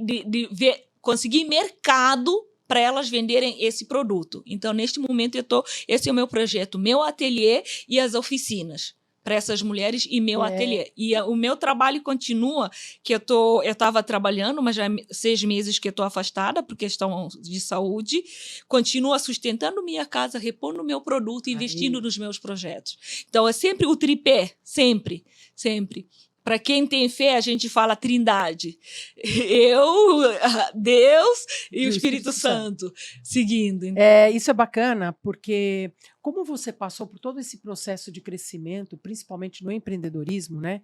conseguir mercado para elas venderem esse produto. Então, neste momento, esse é o meu projeto, meu ateliê e as oficinas para essas mulheres e meu ateliê. E o meu trabalho continua, que eu estava trabalhando, mas já há 6 meses que eu estou afastada por questão de saúde, continua sustentando minha casa, repondo meu produto, investindo nos meus projetos. Então, é sempre o tripé, sempre, sempre. Para quem tem fé, a gente fala Trindade. Eu, Deus e o Espírito Santo seguindo. Isso é bacana, porque como você passou por todo esse processo de crescimento, principalmente no empreendedorismo, né?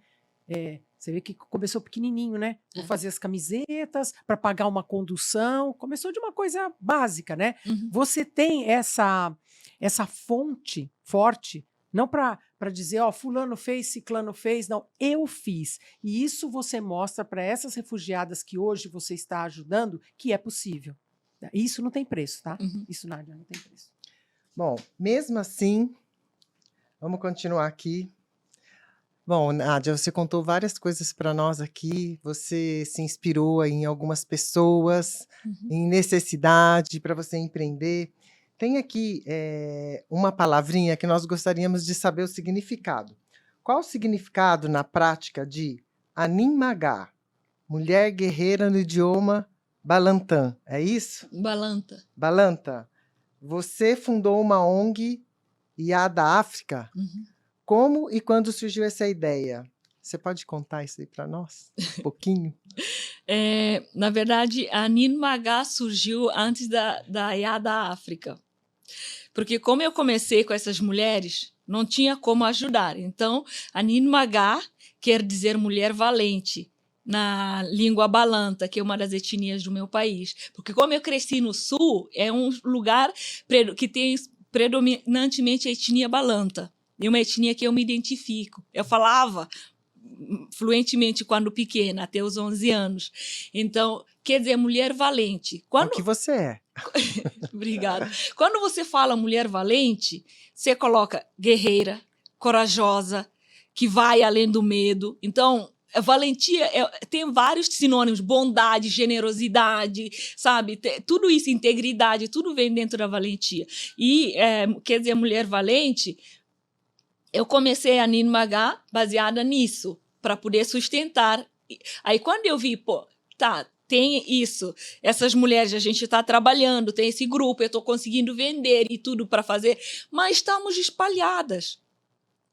Você vê que começou pequenininho, né? Vou fazer as camisetas para pagar uma condução. Começou de uma coisa básica, né? Uhum. Você tem essa fonte forte, não para dizer, ó, fulano fez, ciclano fez, não, eu fiz. E isso você mostra para essas refugiadas que hoje você está ajudando que é possível. Isso não tem preço, tá? Uhum. Isso, Nádia, não tem preço. Bom, mesmo assim, vamos continuar aqui. Bom, Nádia, você contou várias coisas para nós aqui. Você se inspirou em algumas pessoas, em necessidade para você empreender. Tem aqui uma palavrinha que nós gostaríamos de saber o significado. Qual o significado na prática de Animagá, mulher guerreira no idioma Balantã? É isso? Balanta. Balanta, você fundou uma ONG Iada África. Uhum. Como e quando surgiu essa ideia? Você pode contar isso aí para nós? Um pouquinho? Na verdade, a Ninmagá surgiu antes da Iada África. Porque como eu comecei com essas mulheres, não tinha como ajudar. Então, a Ninmagá quer dizer mulher valente na língua balanta, que é uma das etnias do meu país. Porque como eu cresci no sul, é um lugar que tem predominantemente a etnia balanta. E uma etnia que eu me identifico. Eu falava fluentemente quando pequena, até os 11 anos. Então, quer dizer, mulher valente. É o que você é. Obrigada. Quando você fala mulher valente, você coloca guerreira, corajosa, que vai além do medo. Então, a valentia tem vários sinônimos: bondade, generosidade, sabe? Tudo isso, integridade, tudo vem dentro da valentia. E, quer dizer, mulher valente, eu comecei a Ninmagá baseada nisso, para poder sustentar. Aí, quando eu vi, tem isso, essas mulheres, a gente está trabalhando, tem esse grupo, eu estou conseguindo vender e tudo para fazer, mas estamos espalhadas.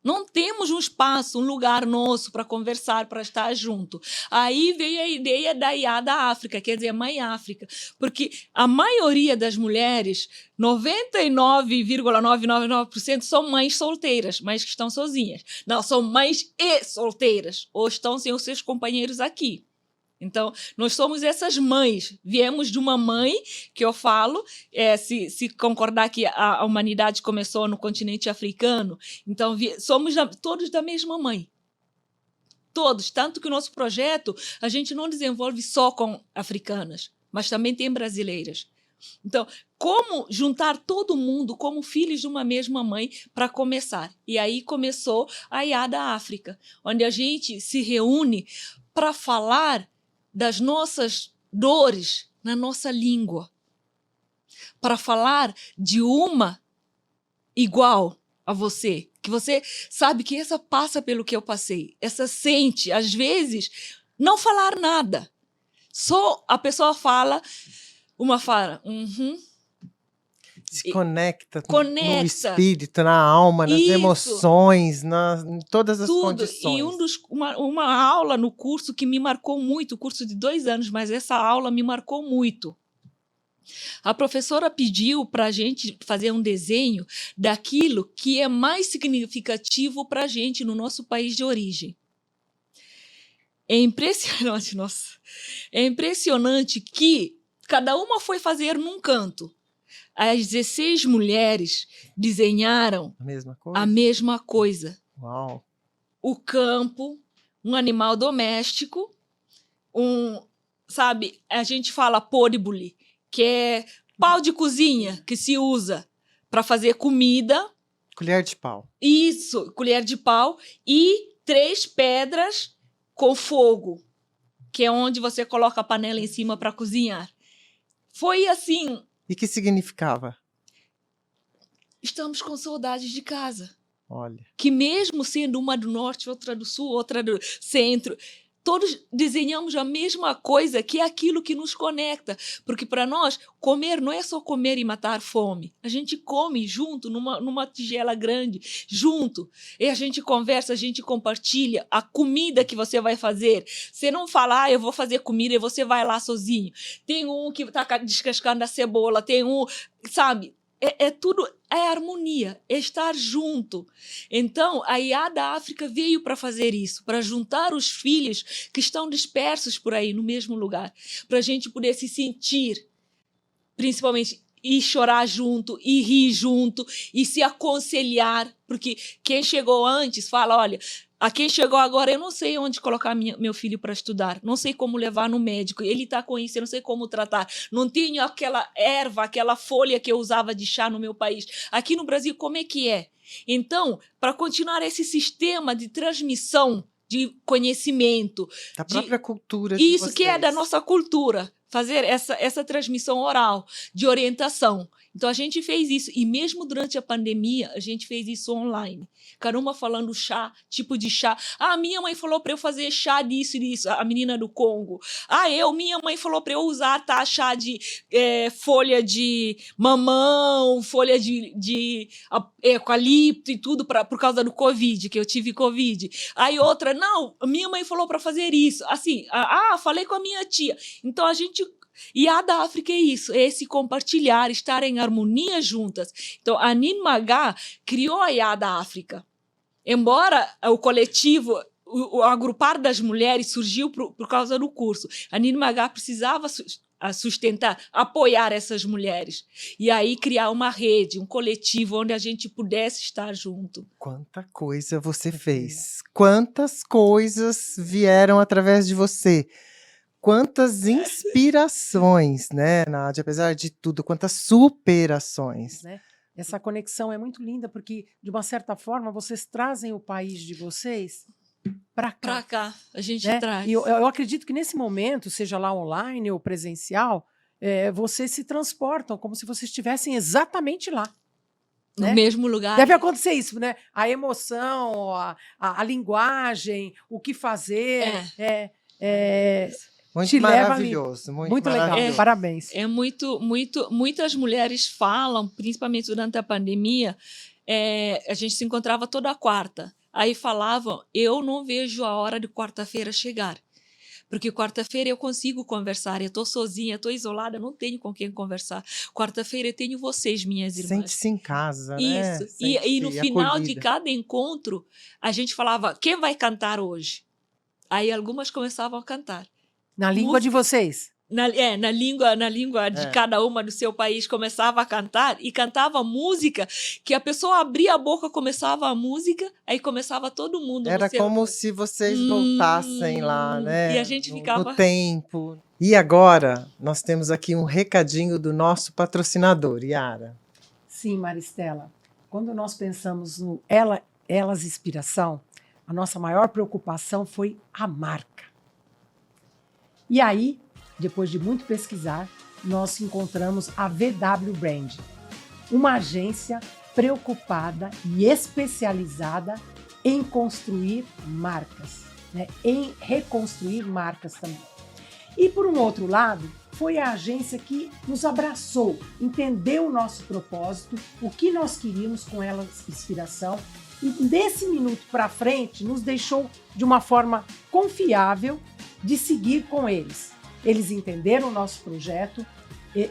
Não temos um espaço, um lugar nosso para conversar, para estar junto. Aí veio a ideia da Iada África, quer dizer, Mãe África, porque a maioria das mulheres, 99,999%, são mães solteiras, mães que estão sozinhas. Não, são mães e solteiras, ou estão sem os seus companheiros aqui. Então, nós somos essas mães. Viemos de uma mãe, que eu falo, se concordar que a humanidade começou no continente africano, então somos todos da mesma mãe. Todos. Tanto que o nosso projeto, a gente não desenvolve só com africanas, mas também tem brasileiras. Então, como juntar todo mundo como filhos de uma mesma mãe para começar? E aí começou a Iada África, onde a gente se reúne para falar das nossas dores na nossa língua, para falar de uma igual a você, que você sabe que essa passa pelo que eu passei, essa sente, às vezes, não falar nada. Só a pessoa fala, Se conecta no conecta. espírito, na alma, nas Isso. emoções, em todas as Tudo. condições. E uma aula no curso que me marcou muito, curso de 2 anos, mas essa aula me marcou muito. A professora pediu para a gente fazer um desenho daquilo que é mais significativo para a gente no nosso país de origem. É impressionante, nossa. É impressionante que cada uma foi fazer num canto. As 16 mulheres desenharam a mesma coisa. Uau. O campo, um animal doméstico, sabe, a gente fala podibuli, que é pau de cozinha que se usa para fazer comida. Colher de pau. Isso, colher de pau. E 3 pedras com fogo, que é onde você coloca a panela em cima para cozinhar. Foi assim. E que significava? Estamos com saudades de casa. Olha. Que mesmo sendo uma do norte, outra do sul, outra do centro, todos desenhamos a mesma coisa, que é aquilo que nos conecta. Porque para nós, comer não é só comer e matar fome. A gente come junto, numa tigela grande, junto. E a gente conversa, a gente compartilha a comida que você vai fazer. Você não fala, eu vou fazer comida e você vai lá sozinho. Tem um que está descascando a cebola, tem um, sabe? Tudo, é harmonia, é estar junto. Então, a IA da África veio para fazer isso, para juntar os filhos que estão dispersos por aí, no mesmo lugar, para a gente poder se sentir, principalmente, e chorar junto, e rir junto, e se aconselhar, porque quem chegou antes fala, olha, a quem chegou agora, eu não sei onde colocar meu filho para estudar, não sei como levar no médico, ele está com isso, eu não sei como tratar, não tenho aquela erva, aquela folha que eu usava de chá no meu país. Aqui no Brasil, como é que é? Então, para continuar esse sistema de transmissão de conhecimento, Da própria cultura de isso que é da vocês. nossa cultura, fazer essa transmissão oral de orientação. Então, a gente fez isso. E mesmo durante a pandemia, a gente fez isso online. Cada uma falando chá, tipo de chá. Ah, minha mãe falou para eu fazer chá disso e disso, a menina do Congo. Ah, minha mãe falou para eu usar chá de folha de mamão, folha de eucalipto e tudo por causa do Covid, que eu tive Covid. Aí outra, não, minha mãe falou para fazer isso. Assim, falei com a minha tia. Então, a gente... E a da África é isso, é esse compartilhar, estar em harmonia juntas. Então, a Ninmagá criou a IA da África. Embora o coletivo, o agrupar das mulheres surgiu por causa do curso, a Ninmagá precisava sustentar, apoiar essas mulheres. E aí criar uma rede, um coletivo onde a gente pudesse estar junto. Quanta coisa você fez. Quantas coisas vieram através de você. Quantas inspirações, né, Nádia? Apesar de tudo, quantas superações. Né? Essa conexão é muito linda, porque, de uma certa forma, vocês trazem o país de vocês para cá. Para cá, a gente Né? traz. E eu acredito que nesse momento, seja lá online ou presencial, vocês se transportam como se vocês estivessem exatamente lá. No Né? mesmo lugar. Deve acontecer isso, né? A emoção, a linguagem, o que fazer. Muito te leva ali. maravilhoso. Muito Muito legal, maravilhoso. parabéns. Muitas mulheres falam, principalmente durante a pandemia, a gente se encontrava toda quarta. Aí falavam, eu não vejo a hora de quarta-feira chegar. Porque quarta-feira eu consigo conversar, eu estou sozinha, estou isolada, não tenho com quem conversar. Quarta-feira eu tenho vocês, minhas irmãs. Sente-se em casa, né? Isso. E no final de acolhida. cada encontro, a gente falava, quem vai cantar hoje? Aí algumas começavam a cantar. Na língua de vocês. Na língua de cada uma do seu país, começava a cantar e cantava música que a pessoa abria a boca, começava a música, aí começava todo mundo. Era como se vocês voltassem lá, né? E a gente ficava... No tempo. E agora, nós temos aqui um recadinho do nosso patrocinador, Yara. Sim, Maristela. Quando nós pensamos no Elas Inspiração, a nossa maior preocupação foi a marca. E aí, depois de muito pesquisar, nós encontramos a VW Brand, uma agência preocupada e especializada em construir marcas, né? Em reconstruir marcas também. E, por um outro lado, foi a agência que nos abraçou, entendeu o nosso propósito, o que nós queríamos com Elas Inspiração, e desse minuto para frente nos deixou de uma forma confiável de seguir com eles. Eles entenderam o nosso projeto,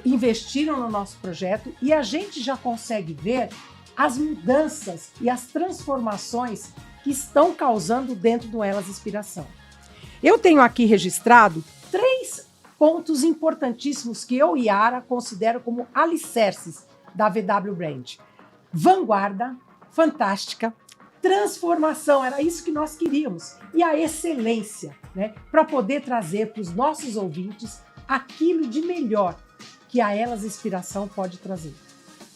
investiram no nosso projeto e a gente já consegue ver as mudanças e as transformações que estão causando dentro do Elas Inspiração. Eu tenho aqui registrado 3 pontos importantíssimos que eu e Yara considero como alicerces da VW Brand. Vanguarda, fantástica, transformação, era isso que nós queríamos. E a excelência, né, para poder trazer para os nossos ouvintes aquilo de melhor que a Elas Inspiração pode trazer.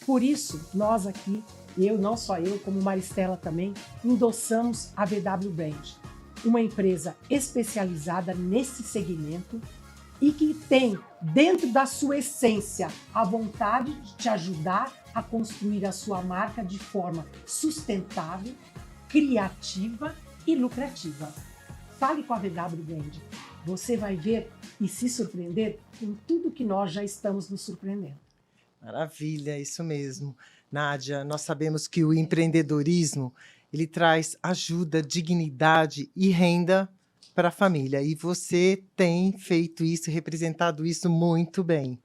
Por isso, nós aqui, não só eu, como Maristela também, endossamos a VW Brand, uma empresa especializada nesse segmento e que tem, dentro da sua essência, a vontade de te ajudar a construir a sua marca de forma sustentável, criativa e lucrativa. fale com a VW Brand. Você vai ver e se surpreender com tudo que nós já estamos nos surpreendendo. Maravilha, isso mesmo. Nádia, nós sabemos que o empreendedorismo, ele traz ajuda, dignidade e renda para a família. E você tem feito isso, representado isso muito bem.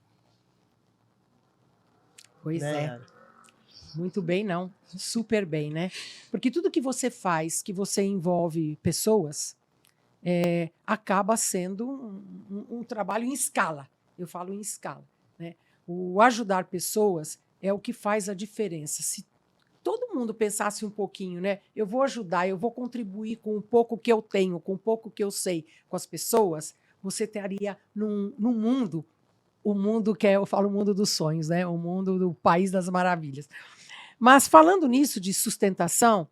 Pois né, é. Yara? Muito bem, não. Super bem, né? Porque tudo que você faz, que você envolve pessoas, acaba sendo um trabalho em escala. Eu falo em escala, né? O ajudar pessoas é o que faz a diferença. Se todo mundo pensasse um pouquinho, né? Eu vou ajudar, eu vou contribuir com o pouco que eu tenho, com o pouco que eu sei com as pessoas, você estaria num mundo, o mundo que eu falo o mundo dos sonhos, né? O mundo do País das Maravilhas. Mas falando nisso de sustentação,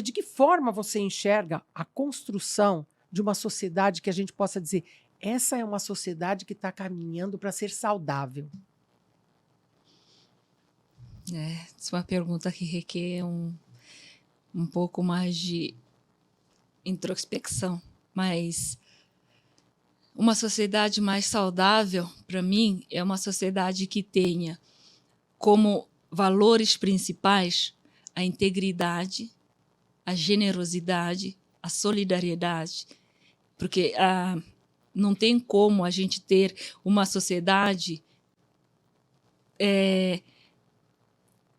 de que forma você enxerga a construção de uma sociedade que a gente possa dizer, essa é uma sociedade que está caminhando para ser saudável? Essa é uma pergunta que requer um pouco mais de introspecção, mas uma sociedade mais saudável, para mim, é uma sociedade que tenha como valores principais a integridade, a generosidade, a solidariedade, porque não tem como a gente ter uma sociedade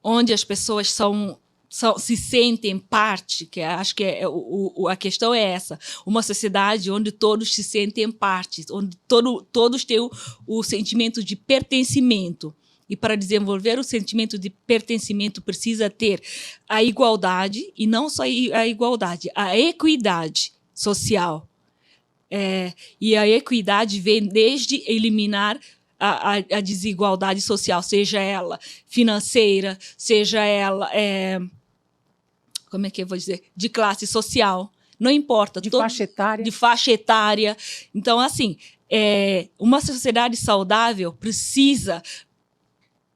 onde as pessoas se sentem parte, que acho que a questão é essa, uma sociedade onde todos se sentem parte, onde todos têm o sentimento de pertencimento. E para desenvolver o sentimento de pertencimento precisa ter a igualdade, e não só a igualdade, a equidade social. E a equidade vem desde eliminar a desigualdade social, seja ela financeira, seja ela, como é que eu vou dizer, de classe social, não importa. De faixa etária. De faixa etária. Então, assim, uma sociedade saudável precisa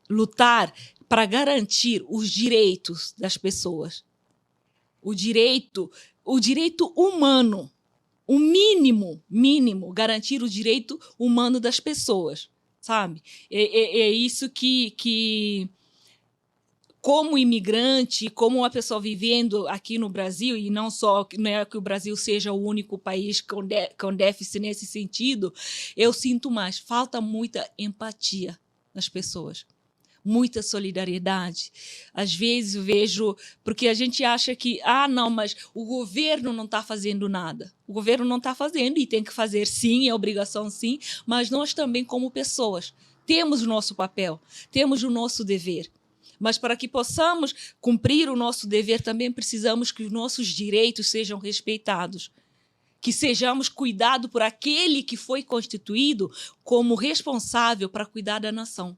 lutar para garantir os direitos das pessoas. O direito humano, o mínimo, garantir o direito humano das pessoas, sabe? É isso que como imigrante, como uma pessoa vivendo aqui no Brasil, e não é que o Brasil seja o único país com déficit nesse sentido, eu sinto mais, falta muita empatia nas pessoas. Muita solidariedade. Às vezes eu vejo, porque a gente acha que, não, mas o governo não está fazendo nada. O governo não está fazendo e tem que fazer sim, é obrigação sim, mas nós também como pessoas temos o nosso papel, temos o nosso dever. Mas para que possamos cumprir o nosso dever também precisamos que os nossos direitos sejam respeitados. Que sejamos cuidados por aquele que foi constituído como responsável para cuidar da nação.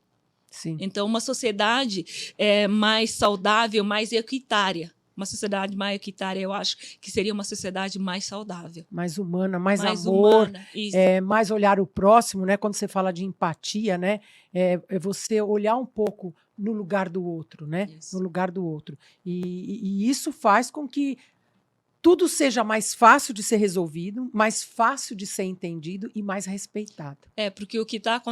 Sim. Então, uma sociedade mais saudável, mais equitária. Uma sociedade mais equitária, eu acho que seria uma sociedade mais saudável. Mais humana, mais amor, humana, mais olhar o próximo, né? Quando você fala de empatia, né? É você olhar um pouco no lugar do outro, né? Isso. No lugar do outro. E isso faz com que tudo seja mais fácil de ser resolvido, mais fácil de ser entendido e mais respeitado. Porque o que está...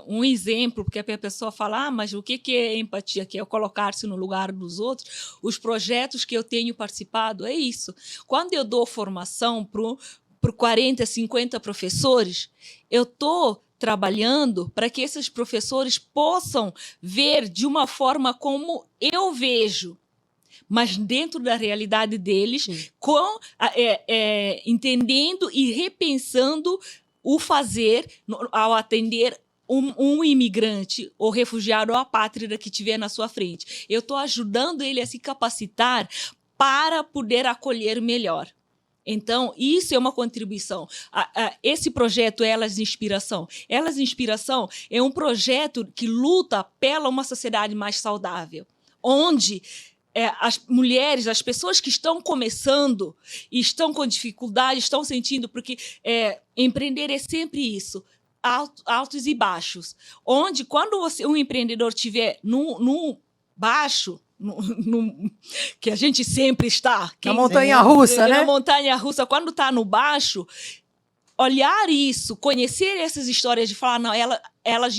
Um exemplo, porque a pessoa fala, mas o que é empatia? Que é colocar-se no lugar dos outros. Os projetos que eu tenho participado é isso. Quando eu dou formação para 40, 50 professores, eu estou trabalhando para que esses professores possam ver de uma forma como eu vejo, mas dentro da realidade deles, entendendo e repensando o fazer ao atender um imigrante ou refugiado ou apátrida que tiver na sua frente. Eu estou ajudando ele a se capacitar para poder acolher melhor. Então, isso é uma contribuição. Esse projeto Elas Inspiração. Elas Inspiração é um projeto que luta pela uma sociedade mais saudável, onde as mulheres, as pessoas que estão começando e estão com dificuldade, estão sentindo, porque empreender é sempre isso, altos e baixos. Onde, quando um empreendedor estiver no baixo, que a gente sempre está. Na montanha-russa, né? Na montanha-russa, quando está no baixo, olhar isso, conhecer essas histórias de falar, não, elas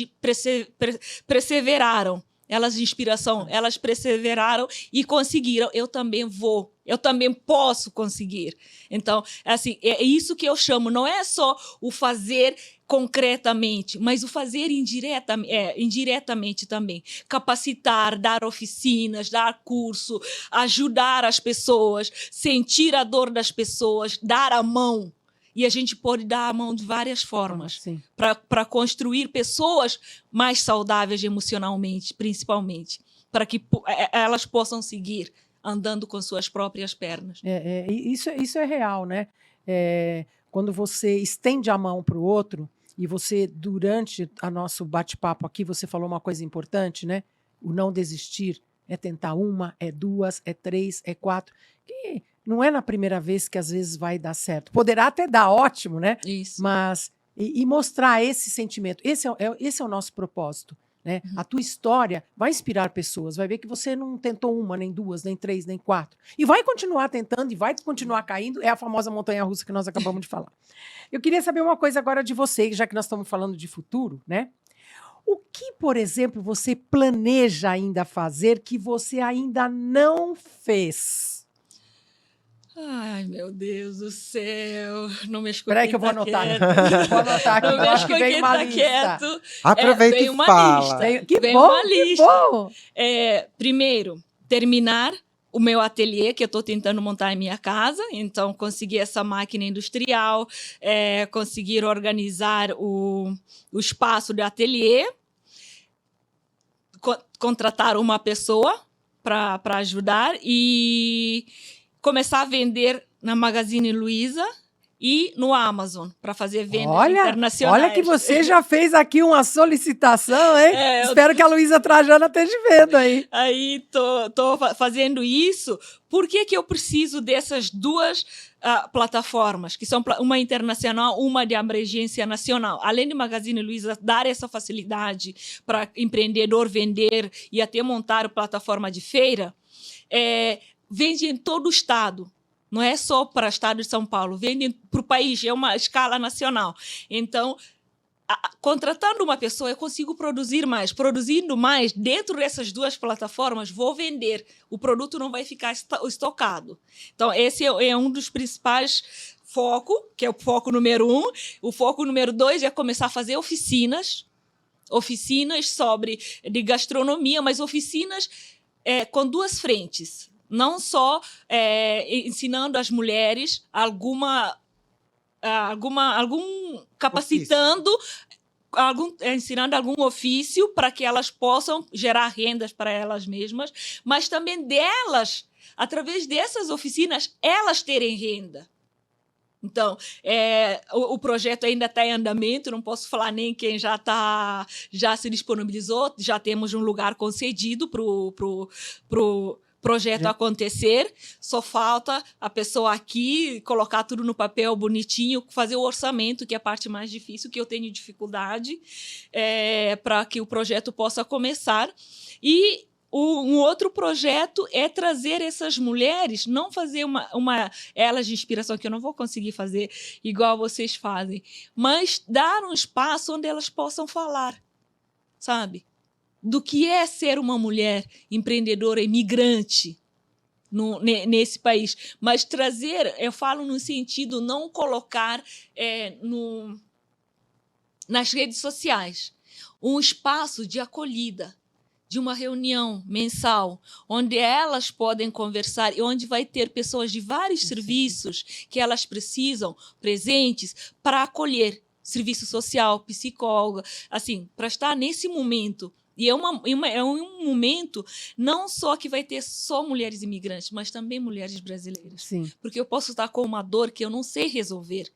perseveraram, elas de inspiração, elas perseveraram e conseguiram, eu também vou, eu também posso conseguir. Então, assim, é isso que eu chamo, não é só o fazer concretamente, mas o fazer indiretamente também. Capacitar, dar oficinas, dar curso, ajudar as pessoas, sentir a dor das pessoas, dar a mão. E a gente pode dar a mão de várias formas para construir pessoas mais saudáveis emocionalmente, principalmente, para que elas possam seguir andando com suas próprias pernas. Isso é real, né? Quando você estende a mão para o outro, e você, durante o nosso bate-papo aqui, você falou uma coisa importante, né? O não desistir é tentar uma, é duas, é três, é quatro. Que não é na primeira vez que às vezes vai dar certo. Poderá até dar ótimo, né? Isso. Mas e mostrar esse sentimento. Esse é o nosso propósito. Né? A tua história vai inspirar pessoas, vai ver que você não tentou uma, nem duas, nem três, nem quatro. E vai continuar tentando e vai continuar caindo. É a famosa montanha-russa que nós acabamos de falar. Eu queria saber uma coisa agora de você, já que nós estamos falando de futuro, né? O que, por exemplo, você planeja ainda fazer que você ainda não fez? Ai, meu Deus do céu. Não me escuta. Espera aí que eu vou anotar. Vou anotar aqui. Não me escuta vem uma tá lista. quieto. Aproveita vem e uma fala. lista. Que vem bom, uma que lista. bom. Primeiro, terminar o meu ateliê, que eu estou tentando montar em minha casa. Então, conseguir essa máquina industrial, conseguir organizar o espaço do ateliê, contratar uma pessoa para ajudar e começar a vender na Magazine Luiza e no Amazon, para fazer vendas internacionais. Olha que você já fez aqui uma solicitação, hein? Espero que a Luísa Trajano esteja vendo aí. Aí, tô fazendo isso. Por que eu preciso dessas duas plataformas, que são uma internacional, uma de abrangência nacional? Além de Magazine Luiza dar essa facilidade para empreendedor vender e até montar a plataforma de feira, vende em todo o estado. Não é só para o estado de São Paulo, vende para o país, é uma escala nacional. Então, contratando uma pessoa, eu consigo produzir mais. Produzindo mais, dentro dessas duas plataformas, vou vender. O produto não vai ficar estocado. Então, esse é um dos principais focos, que é o foco número 1. O foco número 2 é começar a fazer oficinas de gastronomia, mas oficinas com duas frentes. Não só ensinando as mulheres capacitando, ensinando algum ofício para que elas possam gerar rendas para elas mesmas, mas também delas, através dessas oficinas, elas terem renda. Então, o projeto ainda está em andamento, não posso falar nem quem já se disponibilizou, já temos um lugar concedido para o projeto acontecer, só falta a pessoa aqui colocar tudo no papel bonitinho, fazer o orçamento, que é a parte mais difícil, que eu tenho dificuldade, para que o projeto possa começar. E um outro projeto é trazer essas mulheres, não fazer elas de inspiração, que eu não vou conseguir fazer igual vocês fazem, mas dar um espaço onde elas possam falar, sabe? Do que é ser uma mulher empreendedora, imigrante nesse país. Mas trazer, eu falo no sentido, não colocar nas redes sociais um espaço de acolhida, de uma reunião mensal, onde elas podem conversar e onde vai ter pessoas de vários serviços que elas precisam, presentes, para acolher. Serviço social, psicóloga, assim, para estar nesse momento. E é um momento não só que vai ter só mulheres imigrantes, mas também mulheres brasileiras. Sim. Porque eu posso estar com uma dor que eu não sei resolver.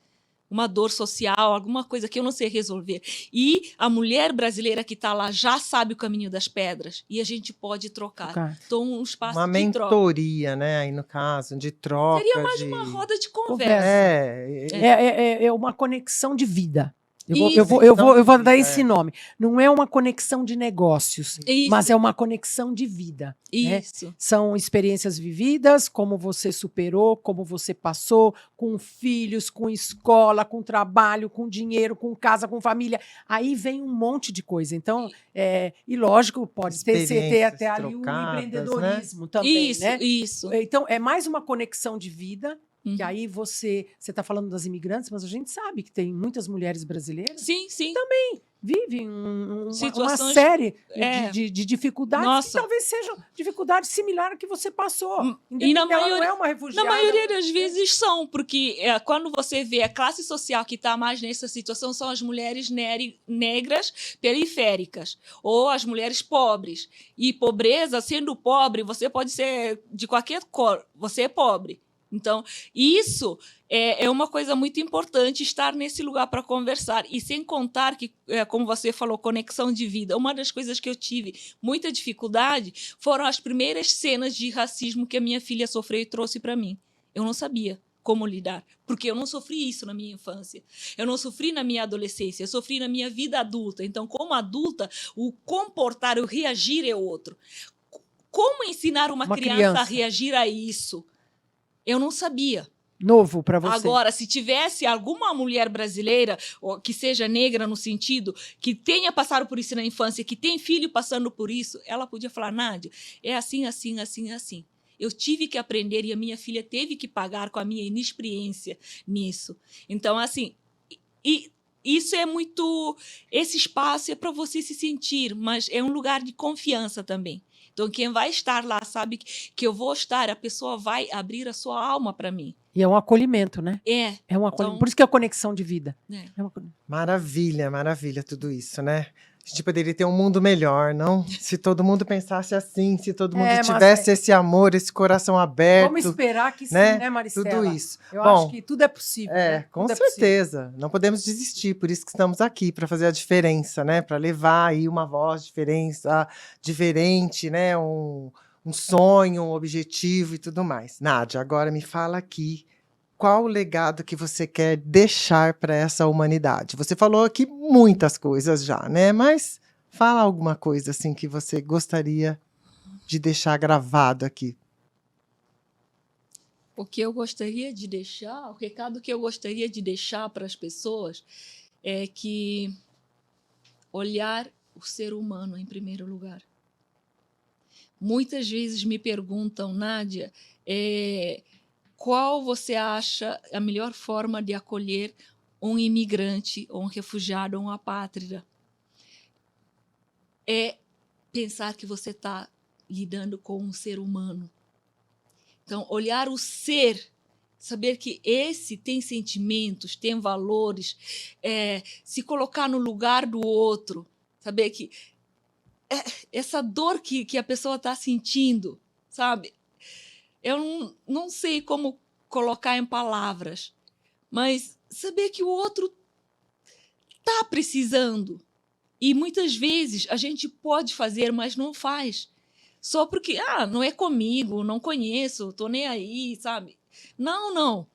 Uma dor social, alguma coisa que eu não sei resolver. E a mulher brasileira que está lá já sabe o caminho das pedras. E a gente pode trocar. Então, um espaço uma de troca. Uma mentoria, né? Aí no caso, de troca. Seria mais uma roda de conversa. É uma conexão de vida. Eu vou dar É. esse nome. Não é uma conexão de negócios, Isso. mas é uma conexão de vida. Né? Isso. São experiências vividas, como você superou, como você passou, com filhos, com escola, com trabalho, com dinheiro, com casa, com família. Aí vem um monte de coisa. Então, e lógico, pode ter até Experiências ali o trocadas, né? empreendedorismo também, Isso, né? isso. Então, é mais uma conexão de vida. Que Uhum. aí você está falando das imigrantes, mas a gente sabe que tem muitas mulheres brasileiras Sim, sim. vivem uma Situações- série é. de dificuldades Nossa. que talvez sejam dificuldades similares que você passou. E na Entende? Ela não maioria- é uma refugiada. Na maioria das vezes são, porque quando você vê a classe social que está mais nessa situação são as mulheres negras periféricas ou as mulheres pobres. E pobreza, sendo pobre, você pode ser de qualquer cor, você é pobre. Então, isso é uma coisa muito importante, estar nesse lugar para conversar. E sem contar que, como você falou, conexão de vida. Uma das coisas que eu tive muita dificuldade foram as primeiras cenas de racismo que a minha filha sofreu e trouxe para mim. Eu não sabia como lidar, porque eu não sofri isso na minha infância. Eu não sofri na minha adolescência, eu sofri na minha vida adulta. Então, como adulta, o comportar, o reagir é outro. Como ensinar uma criança a reagir a isso? Eu não sabia. Novo para você. Agora, se tivesse alguma mulher brasileira, ou que seja negra no sentido, que tenha passado por isso na infância, que tem filho passando por isso, ela podia falar, Nádia, é assim, assim, assim, assim. Eu tive que aprender e a minha filha teve que pagar com a minha inexperiência nisso. Então, assim, isso é muito... Esse espaço é para você se sentir, mas é um lugar de confiança também. Então, quem vai estar lá sabe que eu vou estar, a pessoa vai abrir a sua alma para mim. E é um acolhimento, né? É um acolhimento. Por isso que é a conexão de vida. Maravilha, maravilha tudo isso, né? A gente poderia ter um mundo melhor, não? Se todo mundo pensasse assim, se todo mundo tivesse esse amor, esse coração aberto. Vamos esperar que sim, né, Maristela? Tudo isso. Eu acho que tudo é possível. Com certeza. Não podemos desistir, por isso que estamos aqui, para fazer a diferença, né? Para levar aí uma voz diferente, né? Um sonho, um objetivo e tudo mais. Nádia, agora me fala aqui. Qual o legado que você quer deixar para essa humanidade? Você falou aqui muitas coisas já, né? Mas fala alguma coisa assim que você gostaria de deixar gravado aqui. O que eu gostaria de deixar, o recado que eu gostaria de deixar para as pessoas é que olhar o ser humano em primeiro lugar. Muitas vezes me perguntam, Nádia, qual você acha a melhor forma de acolher um imigrante, ou um refugiado, ou um apátrida? É pensar que você está lidando com um ser humano. Então, olhar o ser, saber que esse tem sentimentos, tem valores, se colocar no lugar do outro, saber que essa dor que a pessoa está sentindo, sabe? Eu não sei como colocar em palavras, mas saber que o outro está precisando. E muitas vezes a gente pode fazer, mas não faz. Só porque, não é comigo, não conheço, estou nem aí, sabe? Não.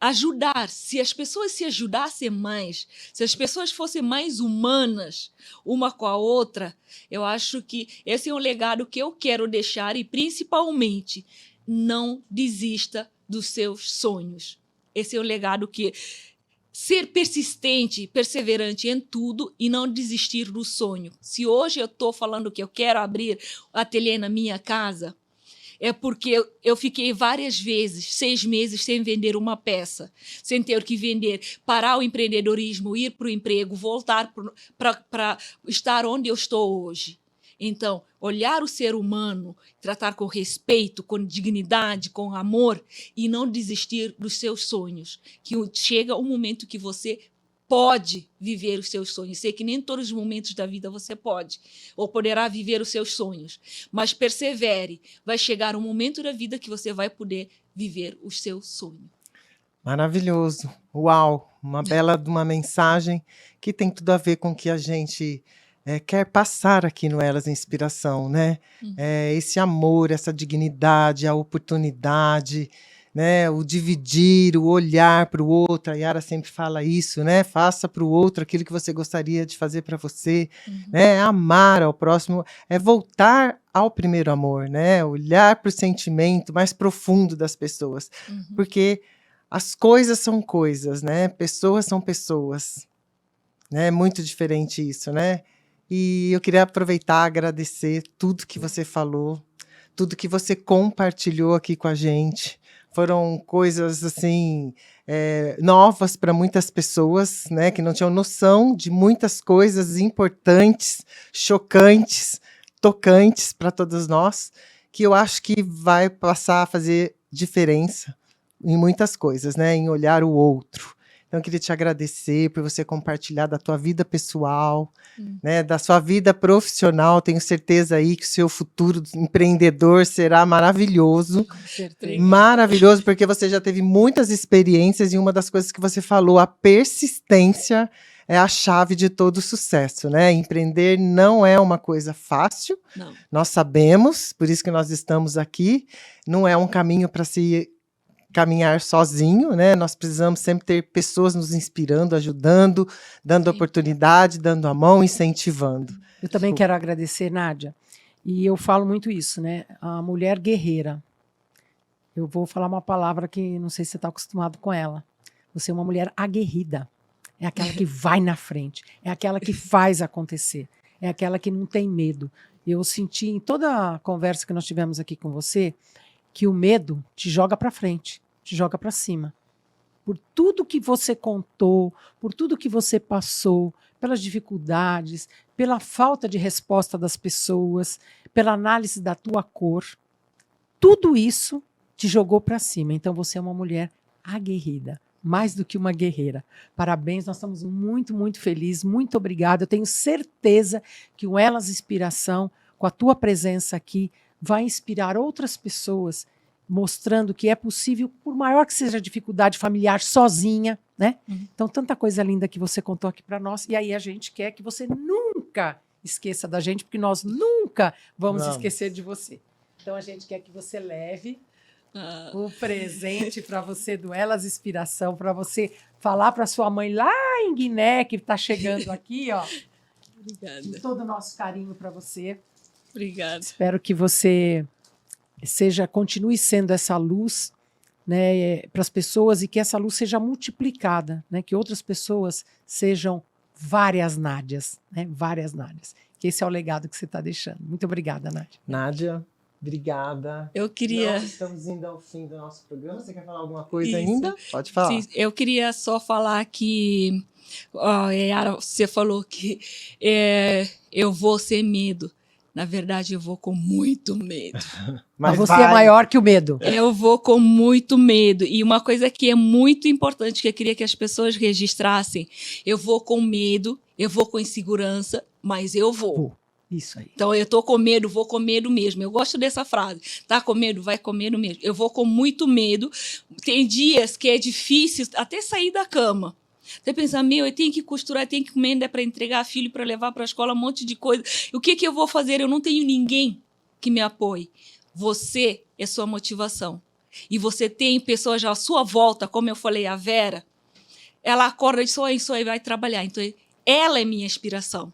Ajudar. Se as pessoas se ajudassem mais, se as pessoas fossem mais humanas uma com a outra, eu acho que esse é um legado que eu quero deixar e, principalmente, não desista dos seus sonhos. Esse é um legado que... Ser persistente, perseverante em tudo e não desistir do sonho. Se hoje eu estou falando que eu quero abrir o ateliê na minha casa, é porque eu fiquei várias vezes, 6 meses, sem vender uma peça, sem ter que vender, parar o empreendedorismo, ir para o emprego, voltar para estar onde eu estou hoje. Então, olhar o ser humano, tratar com respeito, com dignidade, com amor e não desistir dos seus sonhos. Que chega um momento que você pode viver os seus sonhos. Sei que nem todos os momentos da vida você pode ou poderá viver os seus sonhos, mas persevere. Vai chegar um momento da vida que você vai poder viver o seu sonho. Maravilhoso. Uau! Uma bela de uma mensagem que tem tudo a ver com o que a gente... quer passar aqui no Elas Inspiração, né? Esse amor, essa dignidade, a oportunidade, né? O dividir, o olhar para o outro. A Yara sempre fala isso, né? Faça para o outro aquilo que você gostaria de fazer para você, né? Amar ao próximo é voltar ao primeiro amor, né? Olhar para o sentimento mais profundo das pessoas, porque as coisas são coisas, né? Pessoas são pessoas, né? É muito diferente isso, né? E eu queria aproveitar, agradecer tudo que você falou, tudo que você compartilhou aqui com a gente. Foram coisas assim novas para muitas pessoas, né? Que não tinham noção de muitas coisas importantes, chocantes, tocantes para todos nós, que eu acho que vai passar a fazer diferença em muitas coisas, né? Em olhar o outro. Então, eu queria te agradecer por você compartilhar da tua vida pessoal, né? Da sua vida profissional. Tenho certeza aí que o seu futuro empreendedor será maravilhoso. Com certeza. Maravilhoso, porque você já teve muitas experiências e uma das coisas que você falou, a persistência é a chave de todo sucesso, né? Empreender não é uma coisa fácil, Não. nós sabemos, por isso que nós estamos aqui. Não é um caminho para se caminhar sozinho, né? Nós precisamos sempre ter pessoas nos inspirando, ajudando, dando oportunidade, dando a mão, incentivando. Eu também quero agradecer, Nádia. E eu falo muito isso, né? A mulher guerreira. Eu vou falar uma palavra que não sei se você está acostumado com ela. Você é uma mulher aguerrida. É aquela que vai na frente. É aquela que faz acontecer. É aquela que não tem medo. Eu senti em toda a conversa que nós tivemos aqui com você que o medo te joga para frente, te joga para cima. Por tudo que você contou, por tudo que você passou, pelas dificuldades, pela falta de resposta das pessoas, pela análise da tua cor, tudo isso te jogou para cima. Então você é uma mulher aguerrida, mais do que uma guerreira. Parabéns, nós estamos muito, muito felizes, muito obrigada. Eu tenho certeza que o Elas Inspiração, com a tua presença aqui, vai inspirar outras pessoas, mostrando que é possível, por maior que seja a dificuldade familiar, sozinha, né? Então, tanta coisa linda que você contou aqui para nós, e aí a gente quer que você nunca esqueça da gente, porque nós nunca vamos esquecer de você. Então, a gente quer que você leve o presente para você do Elas Inspiração, para você falar para sua mãe lá em Guiné, que está chegando aqui, ó. Obrigada. Com todo o nosso carinho para você. Obrigada. Espero que você continue sendo essa luz, né, para as pessoas, e que essa luz seja multiplicada, né, que outras pessoas sejam várias Nádias, né, várias Nádias. Que esse é o legado que você está deixando. Muito obrigada, Nádia. Nádia, obrigada. Eu queria... Nós estamos indo ao fim do nosso programa. Você quer falar alguma coisa ainda? Pode falar. Sim, eu queria só falar que... Yara, você falou que eu vou sem medo. Na verdade, eu vou com muito medo. Mas você é maior que o medo. Eu vou com muito medo. E uma coisa que é muito importante, que eu queria que as pessoas registrassem, eu vou com medo, eu vou com insegurança, mas eu vou. Isso aí. Então, eu tô com medo, vou com medo mesmo. Eu gosto dessa frase. Tá com medo, vai com medo mesmo. Eu vou com muito medo. Tem dias que é difícil até sair da cama. Você pensa, eu tenho que costurar, eu tenho que comer para entregar filho, para levar para a escola, um monte de coisa. O que eu vou fazer? Eu não tenho ninguém que me apoie. Você é sua motivação. E você tem pessoas à sua volta, como eu falei, a Vera, ela acorda e só aí vai trabalhar. Então, ela é minha inspiração,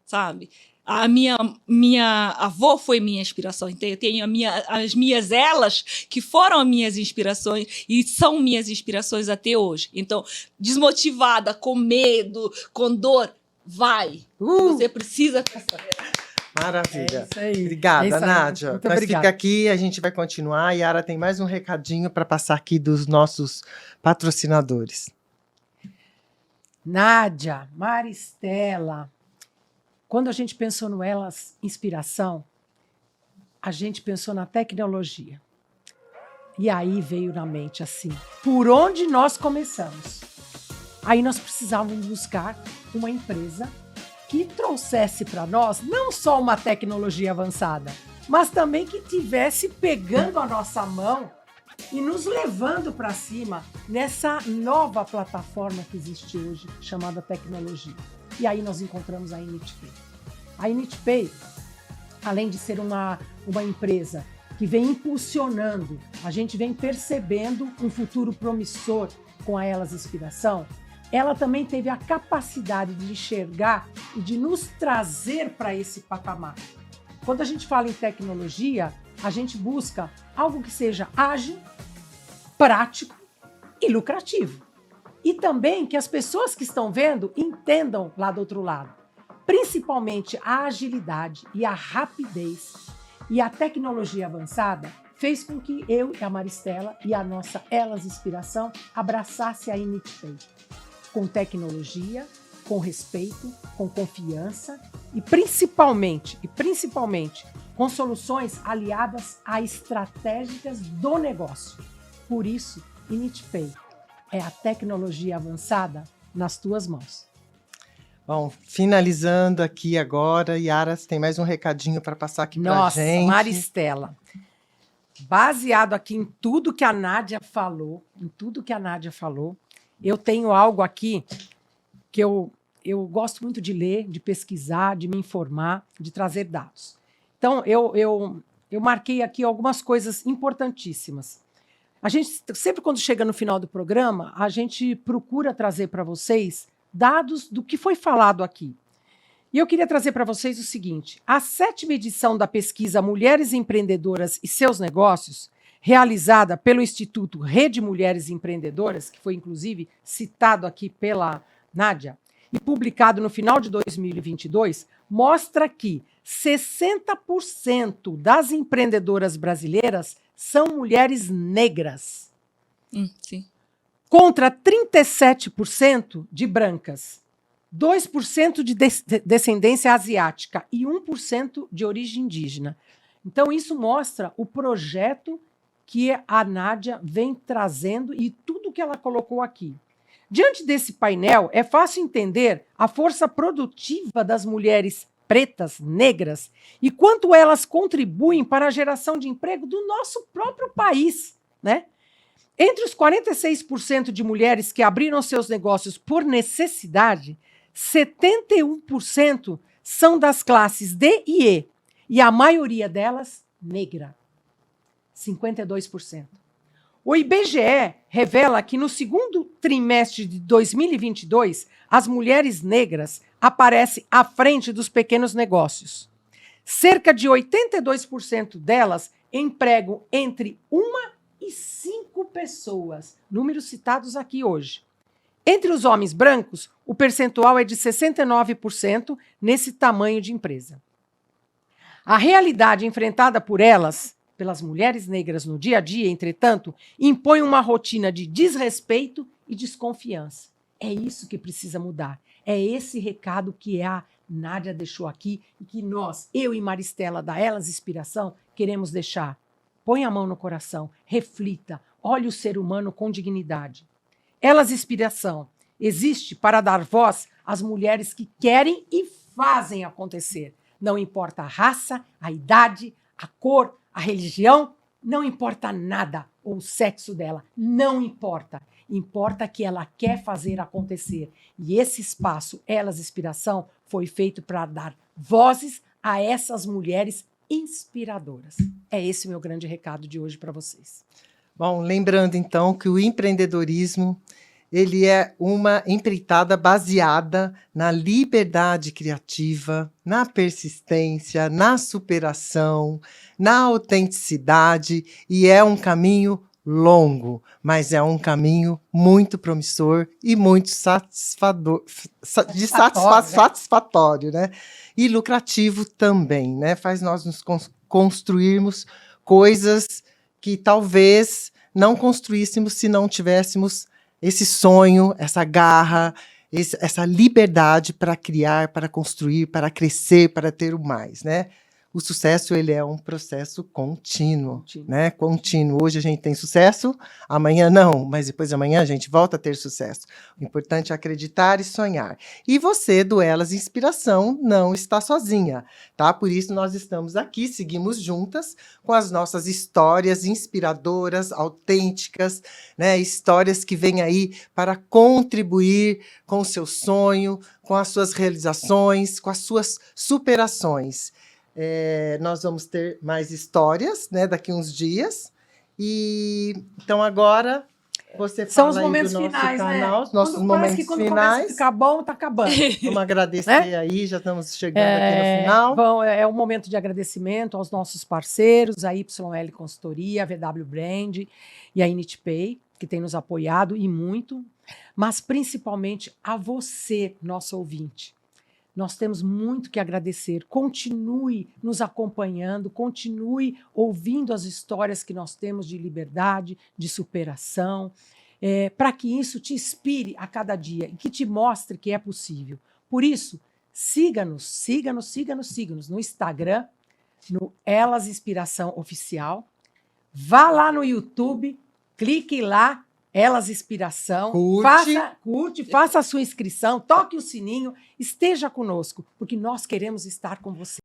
sabe? A minha avó foi minha inspiração. Então, eu tenho as minhas elas, que foram as minhas inspirações e são minhas inspirações até hoje. Então, desmotivada, com medo, com dor, vai. Você precisa... Maravilha. É isso aí. Obrigada, É isso aí. Nádia. Muito Mas obrigada. fica aqui, a gente vai continuar. A Yara tem mais um recadinho para passar aqui dos nossos patrocinadores. Nádia, Maristela, quando a gente pensou no Elas Inspiração, a gente pensou na tecnologia. E aí veio na mente assim, por onde nós começamos? Aí nós precisávamos buscar uma empresa que trouxesse para nós não só uma tecnologia avançada, mas também que tivesse pegando a nossa mão e nos levando para cima nessa nova plataforma que existe hoje, chamada tecnologia. E aí nós encontramos a InitPay. A InitPay, além de ser uma empresa que vem impulsionando, a gente vem percebendo um futuro promissor com a Elas Inspiração, ela também teve a capacidade de enxergar e de nos trazer para esse patamar. Quando a gente fala em tecnologia, a gente busca algo que seja ágil, prático e lucrativo. E também que as pessoas que estão vendo entendam lá do outro lado. Principalmente a agilidade e a rapidez e a tecnologia avançada fez com que eu e a Maristela e a nossa Elas Inspiração abraçasse a InitPay. Com tecnologia, com respeito, com confiança e principalmente com soluções aliadas a estratégicas do negócio. Por isso, InitPay é a tecnologia avançada nas tuas mãos. Bom, finalizando aqui agora, Yara, você tem mais um recadinho para passar aqui para a gente. Nossa, Maristela, baseado aqui em tudo que a Nádia falou, eu tenho algo aqui que eu gosto muito de ler, de pesquisar, de me informar, de trazer dados. Então, eu marquei aqui algumas coisas importantíssimas. A gente, sempre quando chega no final do programa, a gente procura trazer para vocês dados do que foi falado aqui. E eu queria trazer para vocês o seguinte: a 7ª edição da pesquisa Mulheres Empreendedoras e Seus Negócios, realizada pelo Instituto Rede Mulheres Empreendedoras, que foi inclusive citado aqui pela Nádia, e publicado no final de 2022, mostra que 60% das empreendedoras brasileiras são mulheres negras, Sim. contra 37% de brancas, 2% de descendência asiática e 1% de origem indígena. Então, isso mostra o projeto que a Nádia vem trazendo e tudo que ela colocou aqui. Diante desse painel, é fácil entender a força produtiva das mulheres pretas, negras, e quanto elas contribuem para a geração de emprego do nosso próprio país, né? Entre os 46% de mulheres que abriram seus negócios por necessidade, 71% são das classes D e E, e a maioria delas negra, 52%. O IBGE revela que no segundo trimestre de 2022, as mulheres negras aparecem à frente dos pequenos negócios. Cerca de 82% delas empregam entre 1 e 5 pessoas, números citados aqui hoje. Entre os homens brancos, o percentual é de 69% nesse tamanho de empresa. A realidade enfrentada por elas, pelas mulheres negras no dia a dia, entretanto, impõe uma rotina de desrespeito e desconfiança. É isso que precisa mudar. É esse recado que a Nádia deixou aqui e que nós, eu e Maristela, da Elas Inspiração, queremos deixar. Põe a mão no coração, reflita, olhe o ser humano com dignidade. Elas Inspiração existe para dar voz às mulheres que querem e fazem acontecer. Não importa a raça, a idade, a cor, a religião, não importa nada, ou o sexo dela, não importa. Importa que ela quer fazer acontecer. E esse espaço, Elas Inspiração, foi feito para dar vozes a essas mulheres inspiradoras. É esse o meu grande recado de hoje para vocês. Bom, lembrando então que o empreendedorismo ele é uma empreitada baseada na liberdade criativa, na persistência, na superação, na autenticidade, e é um caminho longo, mas é um caminho muito promissor e muito satisfatório, né? E lucrativo também, né? Faz nós nos construirmos coisas que talvez não construíssemos se não tivéssemos esse sonho, essa garra, essa liberdade para criar, para construir, para crescer, para ter o mais, né? O sucesso, ele é um processo contínuo, né? Contínuo. Hoje a gente tem sucesso, amanhã não, mas depois de amanhã a gente volta a ter sucesso. O importante é acreditar e sonhar. E você, do Elas Inspiração, não está sozinha, tá? Por isso nós estamos aqui, seguimos juntas com as nossas histórias inspiradoras, autênticas, né? Histórias que vêm aí para contribuir com o seu sonho, com as suas realizações, com as suas superações. Nós vamos ter mais histórias, né, daqui uns dias. E então agora você São fala os aí do momentos nosso finais, canal, né? os nossos Parece momentos que quando começa a finais. ficar bom, tá acabando. Vamos agradecer aí, já estamos chegando aqui no final. É um momento de agradecimento aos nossos parceiros, a YL Consultoria, a VW Brand e a InitPay, que tem nos apoiado e muito, mas principalmente a você, nosso ouvinte. Nós temos muito que agradecer. Continue nos acompanhando, continue ouvindo as histórias que nós temos de liberdade, de superação, para que isso te inspire a cada dia e que te mostre que é possível. Por isso, siga-nos no Instagram, no Elas Inspiração Oficial. Vá lá no YouTube, clique lá, Elas Inspiração. Curte. Faça a sua inscrição, toque o sininho, esteja conosco, porque nós queremos estar com você.